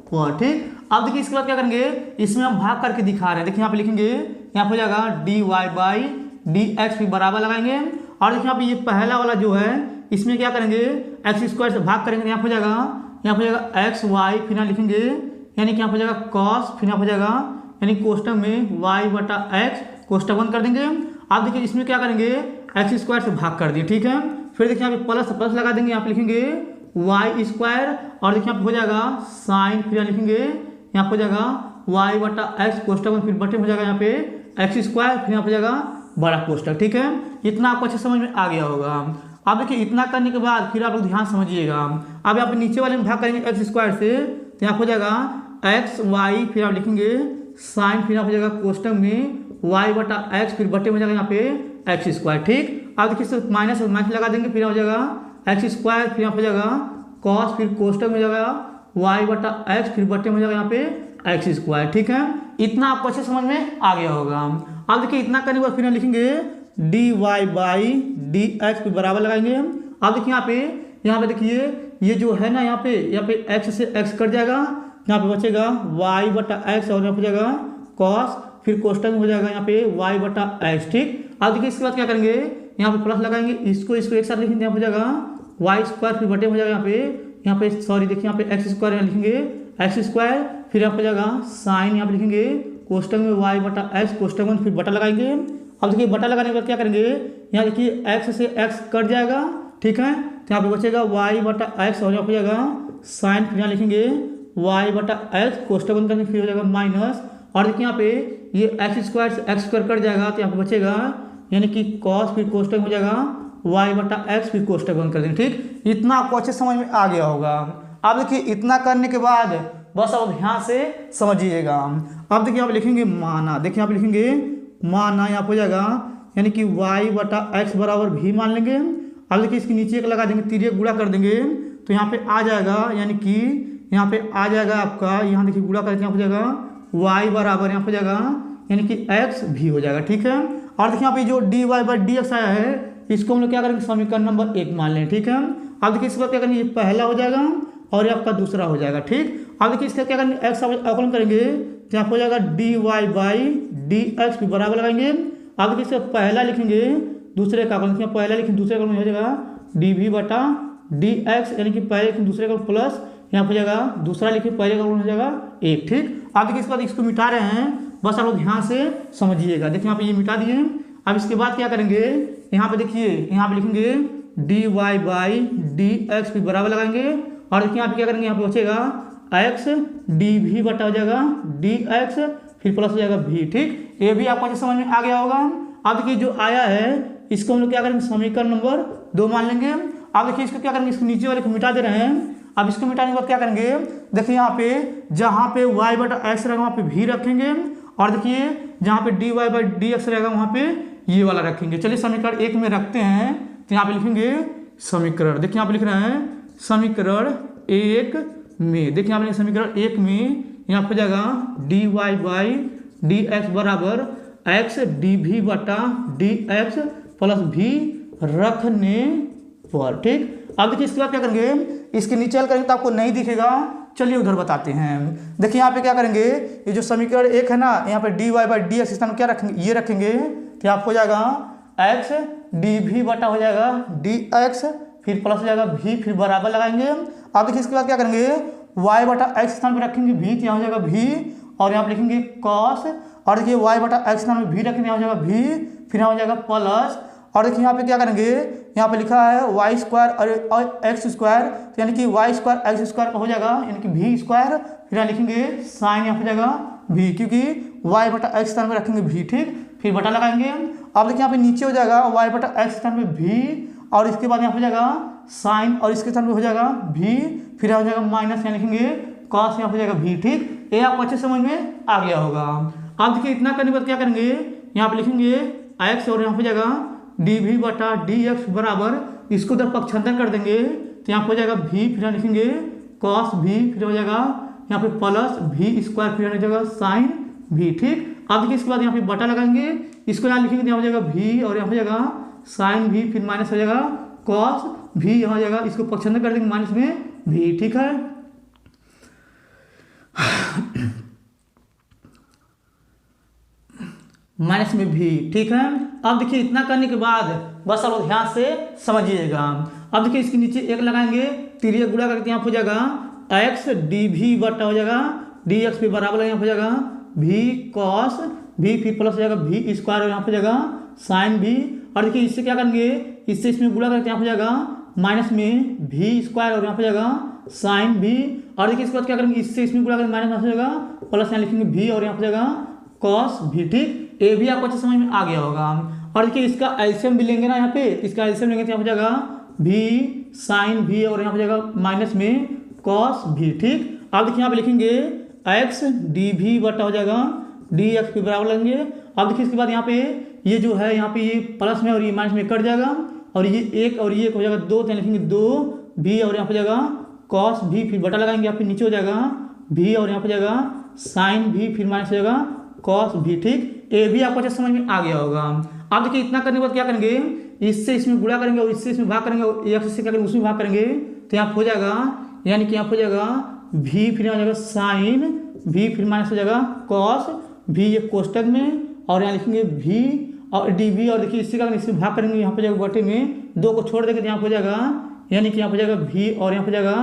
पर। ठीक, अब देखिए इसके बाद क्या करेंगे, इसमें हम भाग करके दिखा रहे हैं। देखिए यहाँ पे लिखेंगे, यहाँ पे हो जाएगा dy बाई डी एक्स, फिर बराबर लगाएंगे। और देखिए यहाँ पे ये पहला वाला जो है इसमें क्या करेंगे, एक्स स्क्वायर से भाग करेंगे, यहाँ पे हो जाएगा एक्स वाई, फिर यहाँ लिखेंगे यानी कि यहाँ पे हो जाएगा कॉस, फिर यहाँ हो जाएगा यानी कोष्टक में y बटा x, कोष्टक बंद कर देंगे। अब देखिए इसमें क्या करेंगे, एक्स स्क्वायर से भाग कर दिए। ठीक है, फिर देखिए यहाँ पे प्लस लगा देंगे, यहाँ पे लिखेंगे वाई स्क्वायर, और देखिए यहाँ पे हो जाएगा साइन, फिर यहाँ लिखेंगे यहाँ पे हो जाएगा y बटा x, कोष्टक, फिर बटे हो जाएगा यहाँ पे एक्स स्क्वायर, फिर यहाँ पे हो जाएगा बड़ा कोष्टक। ठीक है, इतना आपको अच्छे समझ में आ गया होगा। अब देखिए इतना करने के बाद फिर आप लोग ध्यान समझिएगा। अब यहाँ पे नीचे वाले में भाग करेंगे एक्स स्क्वायर से, तो यहाँ हो जाएगा एक्स वाई, फिर आप लिखेंगे साइन, फिर यहाँ हो जाएगा कोष्टक में y बटा x, फिर बटे हो जाएगा यहाँ पे एक्स स्क्वायर। ठीक, अब देखिए माइनस लगा देंगे, फिर हो जाएगा एक्स स्क्वायर, फिर यहाँ हो जाएगा कॉस, फिर कोष्टक में जाएगा y बटा x, फिर बटे में जाएगा यहाँ पे एक्स स्क्वायर। ठीक है, इतना आपको अच्छे समझ में आ गया होगा। अब देखिए इतना करने के बाद फिर लिखेंगे dy बाई डी एक्स, फिर बराबर लगाएंगे। अब देखिए यहाँ पे देखिए ये जो है ना, यहाँ पे x से x कट जाएगा, यहाँ पे बचेगा y बटा x, और यहाँ पे जाएगा cos, फिर कोष्टक में हो जाएगा यहाँ पे y बटा x। ठीक, अब देखिए इसके बाद क्या करेंगे, यहाँ पे प्लस लगाएंगे, इसको एक साथ लिखेंगे, यहाँ पे हो जाएगा y स्क्वायर, फिर बटे हो जाएगा यहाँ पे सॉरी देखिए यहाँ पे एक्स स्क्वायर, यहाँ लिखेंगे एक्स स्क्वायर, फिर यहाँ पे जाएगा साइन, यहाँ पे लिखेंगे कोष्टक में y बटा x, कोष्टक में फिर बटा लगाएंगे। अब देखिए बटा लगाने के बाद क्या करेंगे, यहाँ देखिए x से x कट जाएगा। ठीक है, तो यहाँ पे बचेगा y बटा x, और यहाँ पे जाएगा साइन, फिर यहाँ लिखेंगे y बटा x, कोष्टक बंद करके फिर हो जाएगा माइनस। और देखिए यहाँ पे ये एक्स स्क्वायर से एक्स स्क्वायर कट जाएगा, तो यहाँ पे बचेगा यानी कि कॉस फिर कोष्टक हो जाएगा वाई बटा एक्स फिर कोष्टक बंद कर देंगे। ठीक, इतना आपको अच्छे समझ में आ गया होगा। अब देखिए इतना करने के बाद बस अब ध्यान से समझिएगा। अब देखिए आप लिखेंगे माना, देखिए आप लिखेंगे माना, यहाँ हो जाएगा यानी कि वाई बटा एक्स बराबर भी मान लेंगे। अब देखिए इसके नीचे एक लगा देंगे, तिर्यक गुणा कर देंगे तो यहाँ पे आ जाएगा, यानी कि यहाँ पे आ जाएगा आपका, यहाँ देखिए गुणा करके यहाँ हो जाएगा वाई बराबर यहाँ हो जाएगा यानी कि एक्स भी हो जाएगा। ठीक है, और देखिए यहाँ पे जो d y by d x आया है इसको हम लोग क्या करेंगे समीकरण नंबर 1 मान लें। ठीक है, अब देखिए इसके बाद क्या करेंगे, ये पहला हो जाएगा और ये आपका दूसरा हो जाएगा। ठीक, अब देखिए इसका क्या करेंगे एक्स अवकलन करेंगे तो यहाँ हो जाएगा d y by d x भी बराबर लगाएंगे। अब देखिए इसका पहला लिखेंगे दूसरे का अवकलन, पहला लिखेंगे दूसरे का हो जाएगा डी भी बटा डी एक्स, यानी कि पहले लिखेंगे दूसरे का प्लस यहाँ हो जाएगा दूसरा लिखे पहले का हो जाएगा 1। ठीक, अब देखिए इसके बाद इसको मिटा रहे हैं, बस आप लोग ध्यान से समझिएगा। देखिए यहाँ पे ये मिटा दिए। अब इसके बाद क्या करेंगे, यहाँ पे देखिए यहाँ पे लिखेंगे d y by d x भी बराबर लगाएंगे और देखिए यहाँ पे क्या करेंगे, यहाँ पे बचेगा एक्स डी भी बटा हो जाएगा डी एक्स फिर प्लस हो जाएगा भी। ठीक, ये भी आपको अच्छे समझ में आ गया होगा। अब देखिए जो आया है इसको हम लोग क्या करेंगे समीकरण नंबर 2 मान लेंगे। अब देखिए इसको क्या करेंगे, इसको नीचे वाले को मिटा दे रहे हैं। अब इसको मिटाने के बाद क्या करेंगे, देखिए यहाँ पे जहाँ पे y बटा एक्स रहेगा वहाँ पे भी रखेंगे और देखिए जहाँ पे d y by d x रहेगा वहाँ पे ये वाला रखेंगे। चलिए समीकरण 1 में रखते हैं तो यहाँ पे लिखेंगे समीकरण, देखिए यहाँ पे लिख रहे हैं समीकरण 1 में, देखिए यहाँ पे समीकरण 1 में यहाँ पे जाएगा d y by d x बराबर एक्स डी भी बटा डी एक्स प्लस भी रखने पर। ठीक, अब देखिए इसके बाद क्या करेंगे, इसके नीचे हल करेंगे तो आपको नहीं दिखेगा, चलिए उधर बताते हैं। देखिए यहाँ पे क्या करेंगे, ये जो समीकरण 1 है ना, यहाँ पे d y by d x क्या रखेंगे, ये रखेंगे तो आप हो जाएगा एक्स डी भी बटा हो जाएगा डी एक्स फिर प्लस हो जाएगा भी फिर बराबर लगाएंगे। अब देखिए इसके बाद क्या करेंगे, वाई बटा एक्स स्थान पर रखेंगे भी तो यहाँ हो जाएगा भी और यहाँ पे लिखेंगे कॉस और देखिए वाई बटा एक्स स्थान पर भी रखेंगे यहाँ हो जाएगा भी फिर यहाँ हो जाएगा प्लस और देखिए यहाँ पे क्या करेंगे, यहाँ पे लिखा है वाई स्क्वायर और एक्स स्क्वायर तो यानी कि वाई स्क्वायर एक्स स्क्वायर का हो जाएगा यानी कि भी स्क्वायर फिर यहाँ लिखेंगे साइन यहाँ हो जाएगा भी क्योंकि वाई बटा एक्स स्थान में रखेंगे भी। ठीक, फिर बटा लगाएंगे। अब देखिए यहाँ पे नीचे हो जाएगा वाई बटा एक्स स्थान में भी और इसके बाद यहाँ हो जाएगा साइन और इसके स्थान में हो जाएगा भी फिर यहाँ हो जाएगा माइनस यहाँ लिखेंगे कॉस यहाँ हो जाएगा भी। ठीक, ये आपको अच्छे समझ में आ गया होगा। अब देखिए इतना करने के बाद क्या करेंगे, यहाँ पे लिखेंगे एक्स और यहाँ हो जाएगा डी भी बटा डी एक्स बराबर इसको उधर पक्षांतर कर देंगे तो यहाँ हो जाएगा भी फिर यहाँ लिखेंगे कॉस भी फिर हो जाएगा यहाँ पे प्लस भी स्क्वायर फिर हो जाएगा साइन भी। ठीक, अब देखिए इसके बाद यहाँ पे बटा लगाएंगे, इसको यहाँ लिखेंगे यहाँ हो जाएगा भी और यहाँ हो जाएगा साइन भी फिर माइनस हो जाएगा कॉस भी यहाँ हो जाएगा, इसको पक्षांतर कर देंगे माइनस में भी। ठीक है, माइनस में भी। ठीक है, अब देखिए इतना करने के बाद बस आप ध्यान से समझिएगा। अब देखिए इसके नीचे एक लगाएंगे तिर्यक गुणा करके यहाँ हो जाएगा एक्स डी भी बटा हो जाएगा डी एक्स भी बराबर यहाँ हो जाएगा भी कॉस भी फिर प्लस हो जाएगा भी स्क्वायर यहाँ हो जाएगा साइन भी और देखिए इससे क्या करेंगे, इससे इसमें गुणा करके यहाँ हो जाएगा माइनस में भी स्क्वायर और यहाँ हो जाएगा साइन भी और देखिए इसके बाद क्या करेंगे, इससे इसमें गुणा करके माइनस हो जाएगा प्लस यहाँ लिखेंगे भी और यहाँ हो जाएगा कॉस भी। ठीक, ये भी आपको अच्छे समझ में आ गया होगा। और देखिए इसका एलसीएम भी लेंगे ना, यहाँ पे इसका एलसीएम लेंगे तो यहाँ हो जाएगा भी साइन भी और यहाँ हो जाएगा माइनस में कॉस भी। ठीक, अब देखिए यहाँ पे लिखेंगे एक्स डी भी बटा हो जाएगा डी एक्स के बराबर लेंगे। अब देखिए इसके बाद यहाँ पे ये जो है यहाँ पे ये प्लस में और ये माइनस में कट जाएगा और ये एक और ये एक हो जाएगा 2 तो लिखेंगे 2 भी और यहाँ हो जाएगा कॉस भी फिर बटा लगाएंगे, यहाँ पे नीचे हो जाएगा भी और यहाँ हो जाएगा साइन भी फिर माइनस हो जाएगा कॉस भी। ठीक, ये भी आपको अच्छे समझ में आ गया होगा। अब देखिए इतना करने के बाद क्या करेंगे, इससे इसमें गुणा करेंगे और इससे इसमें भाग करेंगे और एक्स से क्या करेंगे उसमें भाग करेंगे तो यहाँ हो जाएगा यानी कि यहाँ हो जाएगा भी फिर यहाँ हो जाएगा साइन भी फिर माइनस हो जाएगा कॉस भी ये कोष्टक में और यहाँ लिखेंगे भी और डी भी और देखिए इससे क्या करेंगे इसमें भाग करेंगे यहाँ हो जाएगा बटे में 2 को छोड़ देंगे तो यहाँ हो जाएगा यानी कि यहाँ हो जाएगा भी और यहाँ हो जाएगा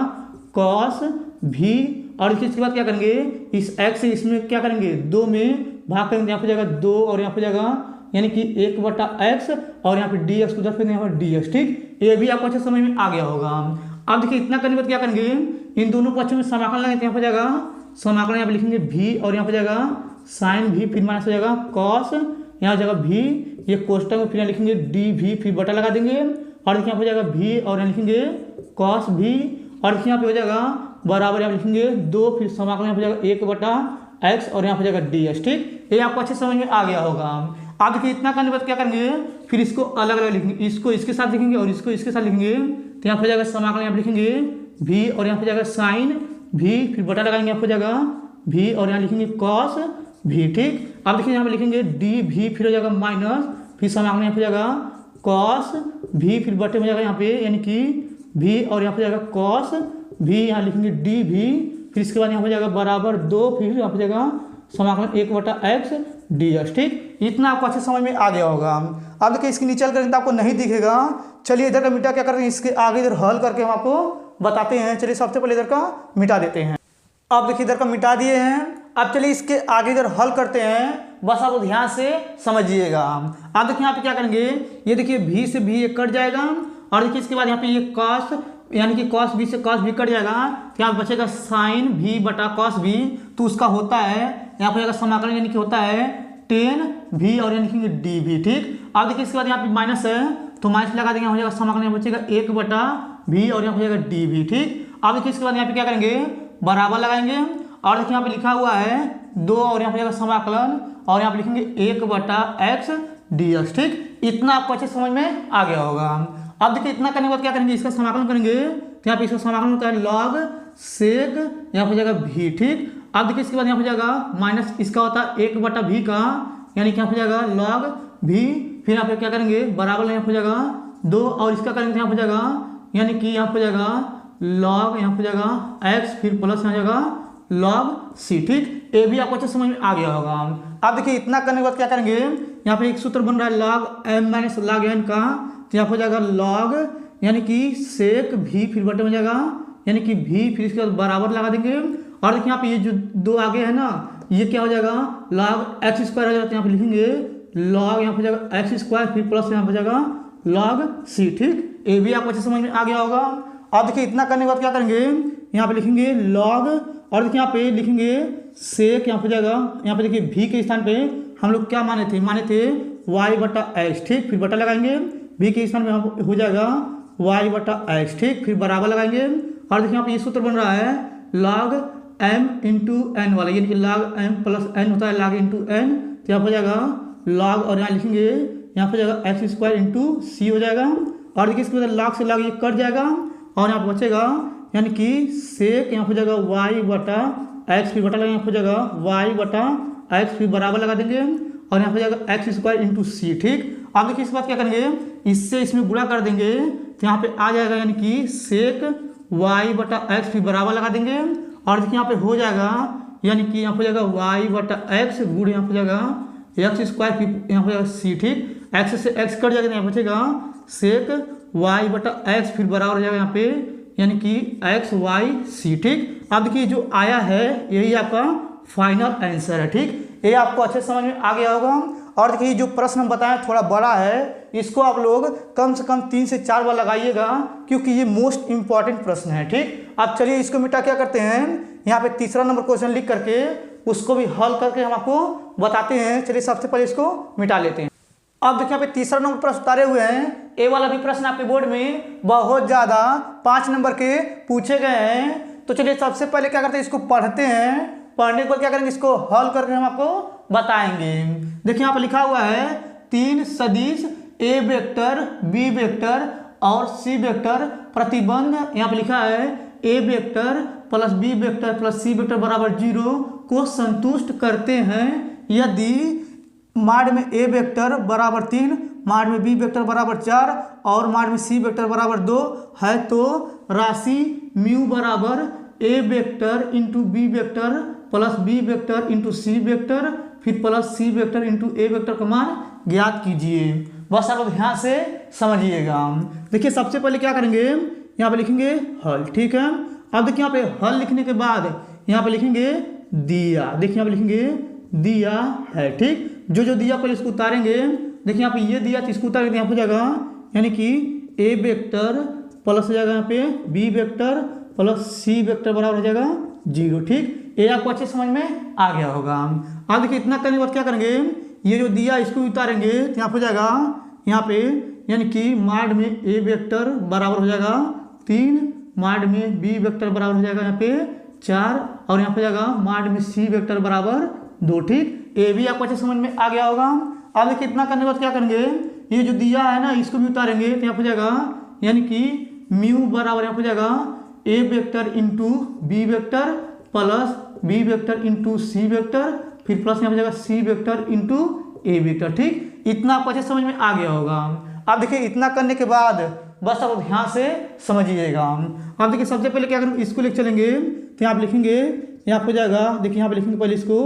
कॉस भी और देखिए इसके बाद क्या करेंगे, इस एक्स से इसमें क्या करेंगे 2 में भाग करेंगे यहाँ हो जाएगा 2 और यहाँ हो जाएगा यानी कि 1 बटा एक्स और यहाँ पे डी एक्स उधर फिर यहाँ पर डी एक्स। ठीक, ये भी आपको अच्छे समझ में आ गया होगा। अब देखिए इतना करने के बाद क्या करेंगे, इन दोनों पक्षों में समाकलन लगेंगे यहाँ हो जाएगा समाकलन यहाँ पे लिखेंगे भी और यहाँ हो जाएगा साइन भी फिर माइनस हो जाएगा कॉस यहाँ हो जाएगा भी ये कोष्टक में फिर यहाँ लिखेंगे डी भी, फिर बटा लगा देंगे और देखिए यहाँ पे हो जाएगा भी और यहाँ लिखेंगे कॉस भी और देखिए यहाँ पे हो जाएगा बराबर यहाँ लिखेंगे 2, फिर समाकलन यहाँ पे हो जाएगा 1/x और यहाँ पे जाएगा ds। ठीक, ये आपको अच्छे समझ में आ गया होगा। आप देखिए इतना करने के बाद क्या करेंगे, फिर इसको अलग अलग लिखेंगे, इसको इसके साथ लिखेंगे और इसको इसके साथ लिखेंगे। तो यहाँ पे जाएगा समाकलन यहाँ पे लिखेंगे भी और यहाँ पे जाएगा साइन भी, फिर बटा लगाएंगे यहाँ पे जाएगा भी और यहाँ लिखेंगे कॉस भी। ठीक, अब देखिए यहाँ पे लिखेंगे डी भी, फिर हो जाएगा माइनस, फिर समाकलन यहाँ पे जाएगा कॉस भी, फिर बटे में जाएगा यहाँ पे यानी कि भी और यहाँ पे जाएगा कॉस भी, यहाँ लिखेंगे डी भी, फिर इसके बाद यहाँ पे जाएगा बराबर 2, फिर यहाँ पे जाएगा समाकलन 1/x ds। ठीक, इतना आपको अच्छे समझ में आ गया होगा। अब देखिए इसके नीचे करेंगे तो आपको नहीं दिखेगा। चलिए इधर का मिटा क्या करते हैं, इसके आगे इधर हल करके हम आपको बताते हैं। चलिए सबसे पहले इधर का मिटा देते हैं। अब देखिए इधर का मिटा दिए हैं। अब चलिए इसके आगे इधर हल करते हैं, बस आप ध्यान से समझिएगा। अब देखिए यहाँ पे क्या करेंगे, ये देखिए भी से भी कट जाएगा और देखिए इसके बाद यहाँ पे ये कॉस यानी कि कॉस भी से कॉस भी कट जाएगा, तो यहाँ बचेगा साइन भी बटा कॉस भी, तो उसका होता है यहाँ पे समाकलन यानी कि होता है टेन भी और यानी कि डी भी। ठीक, अब देखिए इसके बाद यहाँ पे माइनस है तो माइनस लगा देंगे, हो जाएगा समाकलन बचेगा 1/भी और यहाँ पे जाएगा डी भी। ठीक, अब देखिए इसके बाद यहाँ पे क्या करेंगे, बराबर लगाएंगे और देखिए यहाँ पे लिखा हुआ है 2 और यहाँ पे जाएगा समाकलन और यहाँ पे लिखेंगे 1/x ds। ठीक, इतना आपको अच्छे समझ में आ गया होगा। अब देखिए इतना करने के बाद क्या करेंगे, इसका समाकलन करेंगे तो यहाँ पे इसका समाकलन होता है लॉग सेक यहाँ पे जाएगा भी। ठीक, अब देखिए इसके बाद यहाँ पे जाएगा माइनस इसका होता है 1/भी का यानी कि यहाँ पे जाएगा लॉग भी, फिर यहाँ पे क्या करेंगे बराबर यहाँ पे जाएगा 2 और इसका करेंगे तो यहाँ पे जाएगा यानी कि यहाँ पे जाएगा लॉग यहाँ पे जाएगा x फिर प्लस यहाँ जाएगा लॉग c। ठीक, ये भी आपको अच्छे समझ में आ गया होगा। अब देखिए इतना करने के बाद क्या करेंगे, यहाँ पे एक सूत्र बन रहा है log m minus log n का, तो यहाँ पे जाएगा लॉग यानी कि सेक भी फिर बटे में जाएगा यानी कि भी, फिर इसके बाद बराबर लगा देंगे और देखिए यहाँ पे ये जो 2 आगे है ना, ये क्या हो जाएगा लॉग x स्क्वायर हो जाएगा, तो यहाँ पे लिखेंगे लॉग यहाँ पे जाएगा x स्क्वायर फिर प्लस यहाँ पे जाएगा लॉग c। ठीक, ये भी आपको अच्छे समझ में आ गया होगा। अब देखिए इतना करने के बाद क्या करेंगे, यहाँ पे लिखेंगे लॉग और देखिए यहाँ पे लिखेंगे सेक यहाँ पे जाएगा, यहाँ पे देखिए भी के स्थान पे हम लोग क्या माने थे y/x। ठीक, फिर बटा लगाएंगे, भी के स्थान पे हो जाएगा y/x। ठीक, फिर बराबर लगाएंगे और देखिए यहाँ पे ये सूत्र बन रहा है log m इंटू एन वाला, यानी कि log m प्लस n होता है log इंटू एन, तो यहाँ पे जाएगा log और यहाँ लिखेंगे यहाँ पे जाएगा x स्क्वायर इंटू सी हो जाएगा और देखिए इसके बाद log से log ये कट जाएगा और यहाँ पे बचेगा यानी कि सेक यहाँ पे जाएगा y/x फिर बटा लगा यहाँ पे जाएगा y/x फिर बराबर लगा देंगे और यहाँ पे जाएगा x स्क्वायर इंटू सी। ठीक, अब देखिए इस बात क्या करेंगे, इससे इसमें गुणा कर देंगे तो यहाँ पे आ जाएगा यानी कि सेक y/x फिर बराबर लगा देंगे और देखिए यहाँ पे हो जाएगा यानी कि यहाँ पे जाएगा y/x गुण यहाँ पे जाएगा x स्क्वायर फिर यहाँ पे जाएगा सी। ठीक, x से x कट जाएगा, यहाँ बचेगा सेक y/x फिर बराबर हो जाएगा यहाँ पे यानी कि x y c। ठीक, अब देखिए जो आया है यही आपका फाइनल आंसर है। ठीक, ये आपको अच्छे समझ में आ गया होगा। और देखिए जो प्रश्न हम बताएं थोड़ा बड़ा है, इसको आप लोग कम से कम 3 से 4 बार लगाइएगा क्योंकि ये मोस्ट इंपॉर्टेंट प्रश्न है। ठीक, अब चलिए इसको मिटा क्या करते हैं, यहाँ पे तीसरा नंबर क्वेश्चन लिख करके उसको भी हल करके हम आपको बताते हैं। चलिए सबसे पहले इसको मिटा लेते हैं। अब देखिए यहाँ पे तीसरा नंबर प्रश्न उतारे हुए हैं। ए वाला भी प्रश्न आपके बोर्ड में बहुत ज्यादा 5 नंबर के पूछे गए हैं। तो चलिए सबसे पहले क्या करते हैं, इसको पढ़ते हैं। पढ़ने के बाद क्या करेंगे, इसको हल करके हम आपको बताएंगे। देखिए यहाँ पे लिखा हुआ है 3 सदिश ए वेक्टर बी वेक्टर और सी वेक्टर प्रतिबंध, यहाँ पे लिखा है A vector plus B vector plus C vector बराबर 0 को संतुष्ट करते हैं यदि माड में ए वेक्टर बराबर 3, माड में बी वेक्टर बराबर 4 और माड में सी वेक्टर बराबर 2 है, तो राशि म्यू बराबर A vector into B vector plus B vector into C vector फिर plus C vector into A vector का मान ज्ञात कीजिए। बस आप ध्यान से समझिएगा। देखिए सबसे पहले क्या करेंगे, यहाँ पे लिखेंगे हल। ठीक है, अब देखिए यहाँ पे हल लिखने के बाद यहाँ पे लिखेंगे दिया। देखिए यहाँ पे लिखेंगे दिया है। ठीक, जो दिया पहले इसको उतारेंगे। देखिए यहाँ पे ये दिया तो इसको उतारेंगे, यहाँ पे जाएगा यानी कि ए वेक्टर प्लस हो जाएगा यहाँ पे B vector plus C vector बराबर हो जाएगा 0। ठीक, ये आपको अच्छे समझ में आ गया होगा। अब देखिए इतना करने के बाद क्या करेंगे, ये जो दिया इसको उतारेंगे तो यहाँ हो जाएगा यहाँ पे, यानी कि माड में ए वेक्टर बराबर हो जाएगा 3, माड में बी वेक्टर बराबर हो जाएगा यहाँ पे 4, और यहाँ पे जाएगा माड में सी वेक्टर बराबर 2। ठीक, ए भी आपको अच्छे समझ में आ गया होगा। अब देखिए इतना करने के बाद क्या करेंगे, ये जो दिया है ना इसको भी उतारेंगे तो यहाँ पे जाएगा, यानी कि म्यू बराबर यहाँ पे जाएगा A vector into B vector plus B vector into C vector, फिर प्लस यहाँ पे जाएगा C vector into A vector. ठीक, इतना आपको अच्छे समझ में आ गया होगा। अब देखिए इतना करने के बाद बस आप ध्यान से समझिएगा। अब देखिए सबसे पहले क्या करेंगे, इसको लेके चलेंगे तो यहाँ पे लिखेंगे, यहाँ पे जाएगा देखिए यहाँ पे लिखेंगे पहले इसको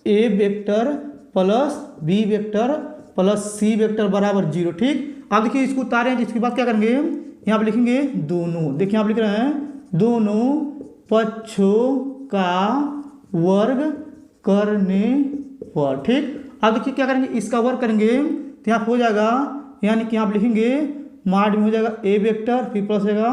A vector plus B vector plus C vector बराबर 0। ठीक, अब देखिए इसको उतारे हैं, जिसके बाद क्या करेंगे यहाँ पे लिखेंगे दोनों, देखिए यहाँ पे लिख रहे हैं दोनों पक्षों का वर्ग करने पर। ठीक, अब देखिए क्या करेंगे, इसका वर्ग करेंगे तो यहाँ हो जाएगा, यानी कि यहाँ पे लिखेंगे माड में हो जाएगा ए वेक्टर फिर प्लस हो जाएगा,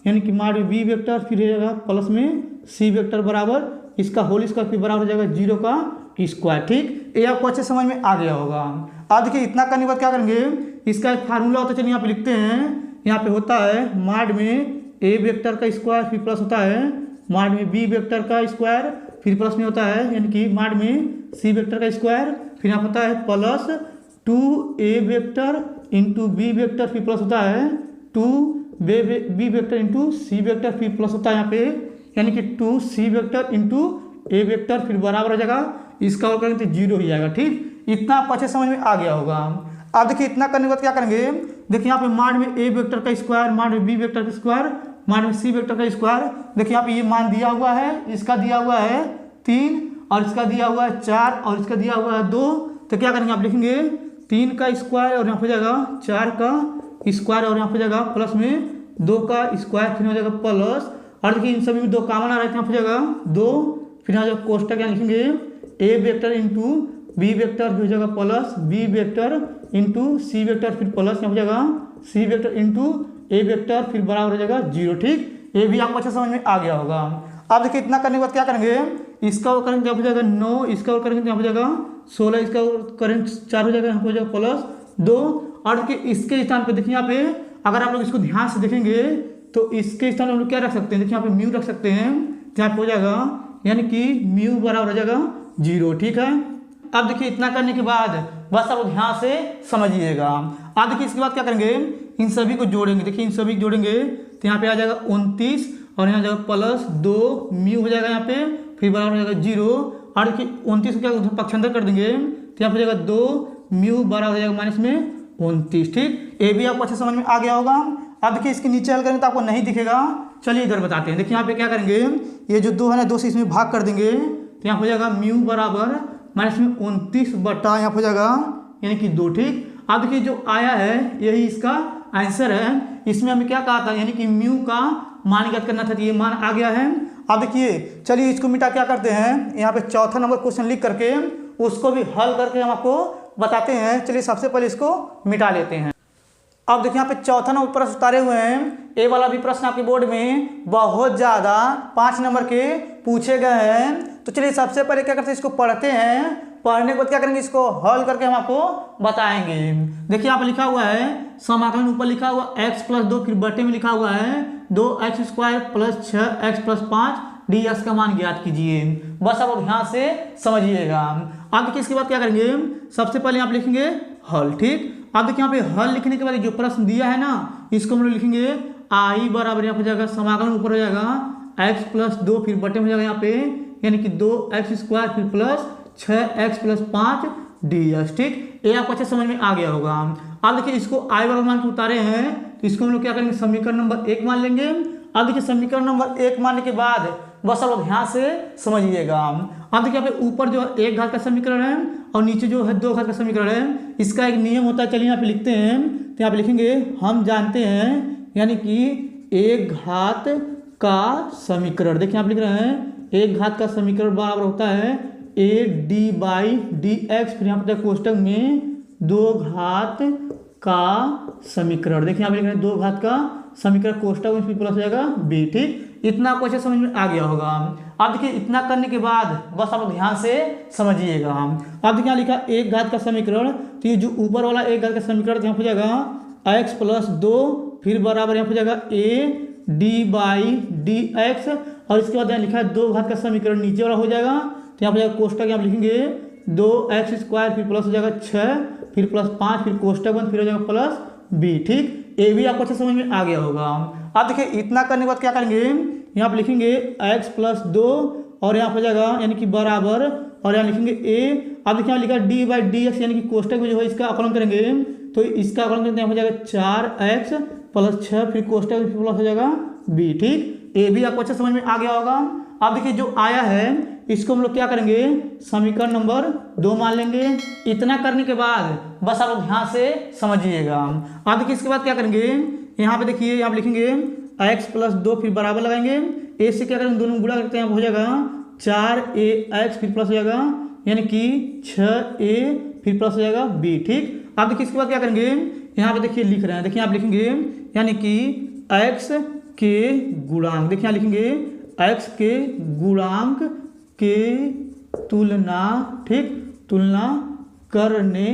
यानी कि माड में बी वेक्टर फिर हो जाएगा प्लस में सी वेक्टर बराबर इसका होल स्क्वायर फिर बराबर हो जाएगा 0 का स्क्वायर। ठीक, ये आपको अच्छे समझ में आ गया होगा। अब देखिए इतना करने के बाद क्या करेंगे, इसका एक फार्मूला होता है, चलिए यहाँ पे लिखते हैं। यहाँ पे होता है माड में ए वेक्टर का स्क्वायर फिर प्लस होता है माड में बी वेक्टर का स्क्वायर फिर प्लस में होता है, यानी कि माड में सी वेक्टर का स्क्वायर, फिर यहाँ होता है plus 2a vector into B vector फिर प्लस होता है 2b वेक्टर इंटू सी वेक्टर फिर प्लस होता है यहाँ पे, यानी कि 2c vector into A vector फिर बराबर हो जाएगा, इसका और करेंगे तो 0 ही जाएगा। ठीक, इतना आपको अच्छे समझ में आ गया होगा। अब देखिए इतना करने के बाद क्या करेंगे, देखिए यहाँ पे माड में ए वेक्टर का स्क्वायर, माड में बी वेक्टर का स्क्वायर, माड में सी वेक्टर का स्क्वायर, देखिए यहाँ पे ये मान दिया हुआ है, इसका दिया हुआ है 3 और इसका दिया हुआ है 4 और इसका दिया हुआ है 2, तो क्या करेंगे आप लिखेंगे 3 का स्क्वायर और यहाँ पे जाएगा 4 का स्क्वायर और यहाँ पे जाएगा प्लस में 2 का स्क्वायर फिर हो जाएगा प्लस, और देखिए इन सभी में 2 कॉमन आ रहा है, यहाँ पे जाएगा 2, फिर यहाँ जाएगा कोष्टक यहाँ लिखेंगे ए वेक्टर इंटू बी वेक्टर फिर हो जाएगा प्लस बी वेक्टर इंटू सी वेक्टर फिर प्लस यहाँ पे जाएगा C vector into A vector फिर बराबर हो जाएगा 0। ठीक, ये भी आपको अच्छा समझ में आ गया होगा। अब देखिए इतना करने के बाद क्या करेंगे, इसका और करेंगे यहाँ पे जाएगा 9, इसका और करेंगे यहाँ पे जाएगा 16, इसका और करेंगे 4 हो जाएगा, यहाँ पे हो जाएगा प्लस 2, और देखिए इसके स्थान पे देखिए यहाँ पे अगर आप लोग इसको ध्यान से देखेंगे तो इसके स्थान में हम लोग क्या रख सकते हैं, देखिए यहाँ पे म्यू रख सकते हैं, तो यहाँ पे हो जाएगा यानी कि म्यू बराबर हो जाएगा 0। ठीक है, अब देखिए इतना करने के बाद बस आप ध्यान से समझिएगा। अब देखिए इसके बाद क्या करेंगे, इन सभी को जोड़ेंगे, देखिए इन सभी को जोड़ेंगे तो यहाँ पे आ जाएगा 29 और यहाँ जाएगा प्लस 2 म्यू हो जाएगा यहाँ पे फिर बराबर हो जाएगा 0, और देखिए 29 को क्या पक्षांतर कर देंगे तो यहाँ पे जाएगा 2 म्यू बराबर हो जाएगा माइनस में 29। ठीक, ये भी आपको अच्छे समझ में आ गया होगा। अब देखिए इसके नीचे हल करेंगे तो आपको नहीं दिखेगा, चलिए इधर बताते हैं। देखिए यहाँ पे क्या करेंगे, ये जो 2 है ना 2 से इसमें भाग कर देंगे तो यहाँ हो जाएगा म्यू बराबर माइनस में 29 बटा यहाँ हो जाएगा यानी कि 2। ठीक, अब देखिए जो आया है यही इसका आंसर है, इसमें हमें क्या कहा था यानी कि म्यू का मान ज्ञात करना था, तो ये मान आ गया है। अब देखिए चलिए इसको मिटा क्या करते हैं, यहाँ पे चौथा नंबर क्वेश्चन लिख करके उसको भी हल करके हम आपको बताते हैं। चलिए सबसे पहले इसको मिटा लेते हैं। अब देखिए यहाँ पे चौथा नंबर प्रश्न उतारे हुए हैं, ए वाला भी प्रश्न आपके बोर्ड में बहुत ज़्यादा 5 नंबर के पूछे गए हैं। तो चलिए सबसे पहले क्या करते हैं, इसको पढ़ते हैं, पढ़ने के बाद क्या करेंगे, इसको हल करके हम आपको बताएंगे। देखिए यहाँ पे लिखा हुआ है समाकलन, ऊपर लिखा हुआ x प्लस 2 फिर बटे में लिखा हुआ है 2x square plus 6x plus 5 ds का मान ज्ञात कीजिए। बस आप ध्यान से समझिएगा। अब देखिए इसके बाद क्या करेंगे, सबसे पहले आप लिखेंगे हल। ठीक, अब देखिए यहाँ पे हल लिखने के बाद जो प्रश्न दिया है ना इसको हम लोग लिखेंगे आई बराबर यहाँ पे जाएगा समाकलन ऊपर हो जाएगा x प्लस 2 फिर बटे में हो जाएगा यहाँ पे यानी कि 2x स्क्वायर फिर प्लस 6x प्लस 5 ds। ठीक, ये आपको अच्छे समझ में आ गया होगा। अब देखिए इसको आई बराबर मान के उतारे हैं तो इसको हम लोग क्या करेंगे, समीकरण नंबर 1 मान लेंगे। अब देखिए समीकरण नंबर 1 मानने के बाद बस आप ध्यान से समझिएगा। अब देखिए यहाँ पे ऊपर जो 1 घात का समीकरण है और नीचे जो है 2 घात का समीकरण है, इसका एक नियम होता है, चलिए यहाँ पे लिखते हैं। तो यहाँ पे लिखेंगे हम जानते हैं यानी कि 1 घात का समीकरण, देखिए आप लिख रहे हैं 1 घात का समीकरण बराबर होता है a d by d x, फिर यहाँ पे कोष्टक में 2 घात का समीकरण, देखिए यहाँ पे लिख रहे हैं 2 घात का समीकरण कोष्टक में प्लस हो जाएगा b। ठीक, इतना आपको अच्छे समझ में आ गया होगा। अब देखिए इतना करने के बाद बस आप लोग ध्यान से समझिएगा। अब देखिए यहाँ लिखा एक घात का समीकरण, तो ये जो ऊपर वाला एक घात का समीकरण यहाँ हो जाएगा x प्लस 2 फिर बराबर यहाँ हो जाएगा a D by d x, और इसके बाद यहाँ लिखा है 2 घात का समीकरण नीचे वाला हो जाएगा, तो यहाँ हो जाएगा कोष्टक यहाँ लिखेंगे 2x स्क्वायर फिर प्लस हो जाएगा 6 फिर प्लस 5 फिर कोष्टक बंद फिर हो जाएगा प्लस b। ठीक, ये भी आपको अच्छा समझ में आ गया होगा। अब देखिए इतना करने के बाद क्या करेंगे, यहाँ पे लिखेंगे x प्लस 2 और यहाँ हो जाएगा यानी कि बराबर, और यहाँ लिखेंगे a। अब देखिए यहाँ लिखा डी बाई डी एक्स यानी कि कोष्टक में जो है इसका अवकलन करेंगे, तो इसका अवकलन करते हैं हो जाएगा 4x प्लस 6 फिर कोष्टक में प्लस हो जाएगा b। ठीक, ये भी आपको अच्छा समझ में आ गया होगा। अब देखिए जो आया है इसको हम लोग क्या करेंगे, समीकरण नंबर 2 मान लेंगे। इतना करने के बाद बस आप लोग ध्यान से समझिएगा। अब देखिए इसके बाद क्या करेंगे, यहाँ पे देखिए यहाँ पे लिखेंगे x प्लस 2 फिर बराबर लगाएंगे, a से क्या करेंगे दोनों गुणा करते हैं हो जाएगा 4ax फिर प्लस हो जाएगा यानी कि 6a फिर प्लस हो जाएगा b। ठीक, अब देखिए इसके बाद क्या करेंगे, यहाँ पे देखिए लिख रहे हैं, देखिए आप लिखेंगे यानी कि x के गुणांक, देखिए यहाँ लिखेंगे x के गुणांक के तुलना, ठीक, तुलना करने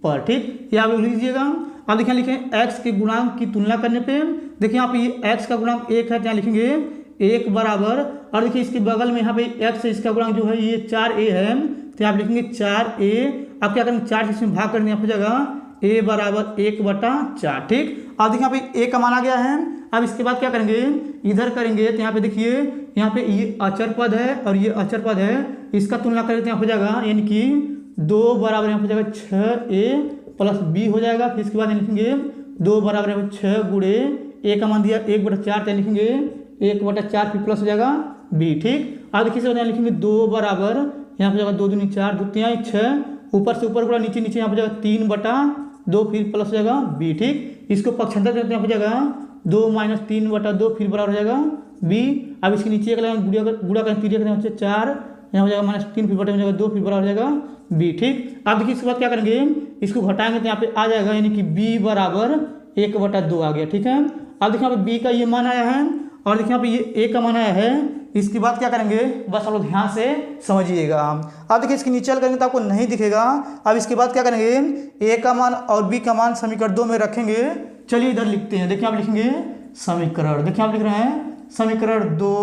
पर। ठीक, ये आप लिख लीजिएगा। अब देखिए लिखें x के गुणांक की तुलना करने पे, देखिए यहाँ पे ये x का गुणांक 1 है, यहाँ लिखेंगे 1 बराबर, और देखिए इसके बगल में यहाँ पे x है, इसका गुणांक जो है ये 4a है, तो आप लिखेंगे 4a। अब क्या करेंगे 4 से इसमें भाग करने हो जाएगा a बराबर 1/4। ठीक, अब देखिए यहाँ पे a का मान आ गया है। अब इसके बाद क्या करेंगे, इधर करेंगे तो यहाँ पे देखिए यहाँ पे ये अचर पद है और ये अचर पद है, इसका तुलना करें तो यहाँ हो जाएगा यानी कि 2 बराबर यहाँ हो जाएगा 6a प्लस b हो जाएगा। फिर इसके बाद लिखेंगे 2 बराबर यहाँ 6 गुणे a का मान दिया 1/4, तो लिखेंगे 1/4 फिर प्लस हो जाएगा b। ठीक, अब देखिए यहाँ लिखेंगे 2 बराबर यहाँ हो जाएगा 2 दूनी 4 2 3 6, ऊपर से ऊपर गुणा नीचे नीचे यहाँ हो जाएगा 3/2 फिर प्लस हो जाएगा b। ठीक, इसको पक्षांतर करते हैं हो जाएगा 2 - 3/2 फिर बराबर हो जाएगा b। अब इसके नीचे गुणा करें 3 करें 4, यहाँ हो जाएगा -3 फिर बटे हो जाएगा 2 फिर बराबर हो जाएगा b। ठीक, अब देखिए इसके बाद क्या करेंगे, इसको घटाएंगे तो यहाँ पे आ जाएगा यानी कि b बराबर 1/2 आ गया। ठीक है, अब देखिए यहाँ पे b का ये मान आया है और देखिए यहाँ पे ये a का मान आया है। इसके बाद क्या करेंगे, बस आप लोग ध्यान से समझिएगा। अब देखिए इसकी नीचे करेंगे तो आपको नहीं दिखेगा। अब इसके बाद क्या करेंगे, a का मान और b का मान समीकरण 2 में रखेंगे। चलिए इधर लिखते हैं, देखिए आप लिखेंगे समीकरण, देखिए आप लिख रहे हैं समीकरण 2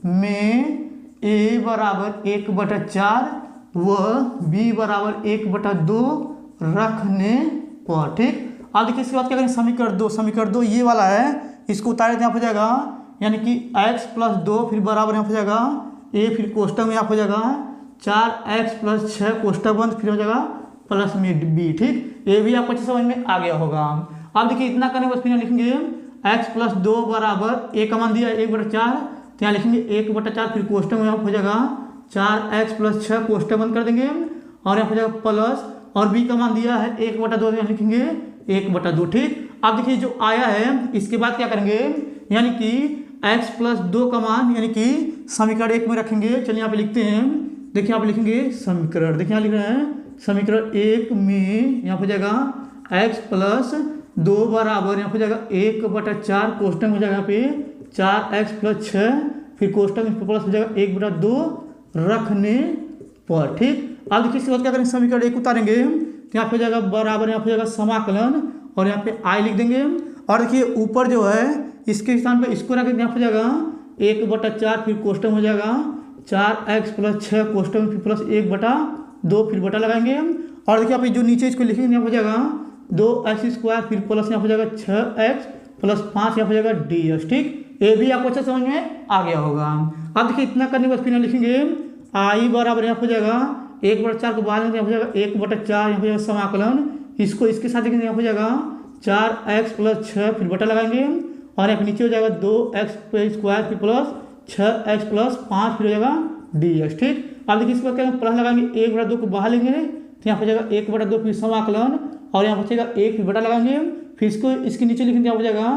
में a बराबर 1/4 व b बराबर 1/2 रखने पर। ठीक, अब देखिए इसके बाद क्या करेंगे, समीकरण 2 ये वाला है, इसको उतारे यहाँ हो जाएगा यानी कि x प्लस 2 फिर बराबर यहाँ हो जाएगा a फिर कोष्टक में यहाँ हो जाएगा 4x प्लस 6 कोष्टक बंद फिर हो जाएगा प्लस में b। ठीक, ये भी आपको अच्छे समझ में आ गया होगा। अब देखिए इतना करने के बाद फिर लिखेंगे x प्लस 2 बराबर a का मान दिया 1/4, तो यहाँ लिखेंगे 1/4 फिर कोष्टक में यहाँ हो जाएगा 4x प्लस 6 कोष्टक बंद कर देंगे और यहाँ हो जाएगा प्लस, और b का मान दिया है 1/2, यहाँ लिखेंगे 1/2। ठीक, अब देखिए जो आया है इसके बाद क्या करेंगे, यानी कि x प्लस 2 का मान यानी कि समीकरण 1 में रखेंगे। चलिए यहाँ पे लिखते हैं, देखिए यहाँ पे लिखेंगे समीकरण, देखिए यहाँ लिख रहे हैं समीकरण 1 में यहाँ हो जाएगा x प्लस 2 बराबर यहाँ हो जाएगा 1/4 कोष्टक हो जाएगा यहाँ पे 4x प्लस 6 फिर कोष्टक में प्लस हो जाएगा 1/2 रखने पर। ठीक, अब देखिए इसके बाद क्या करेंगे, समीकरण 1 उतारेंगे तो यहाँ पे हो जाएगा बराबर यहाँ पे हो जाएगा समाकलन और यहाँ पे i लिख देंगे, और देखिए ऊपर जो है इसके स्थान पे इसको रख देंगे, यहाँ पे हो जाएगा 1/4 फिर कोष्टक हो जाएगा 4x प्लस 6 कोष्टक में फिर प्लस 1/2 फिर बटा लगाएंगे, और देखिए आप जो नीचे इसको लिखेंगे यहाँ हो जाएगा 2x स्क्वायर फिर प्लस यहाँ हो जाएगा 6x प्लस 5 यहाँ हो जाएगा dx। ठीक, ये भी आपको अच्छा समझ में आ गया होगा। अब देखिए इतना करने के बाद फिर लिखेंगे i बराबर यहाँ हो जाएगा 1/4 को बाहर यहाँ हो जाएगा 1/4 यहाँ हो जाएगा समाकलन, इसको इसके साथ लिखेंगे यहाँ हो जाएगा 4x प्लस 6 फिर बटा लगाएंगे, और यहाँ नीचे हो जाएगा 2x स्क्वायर फिर प्लस 6x प्लस 5 फिर हो जाएगा dx। ठीक, अब देखिए इसके बाद क्या प्लस लगाएंगे 1/2 को बाहर लेंगे तो यहाँ हो जाएगा 1/2 फिर समाकलन, और यहाँ बचेगा 1 फिर बटा लगाएंगे, फिर इसको इसके नीचे लिखेंगे यहाँ हो जाएगा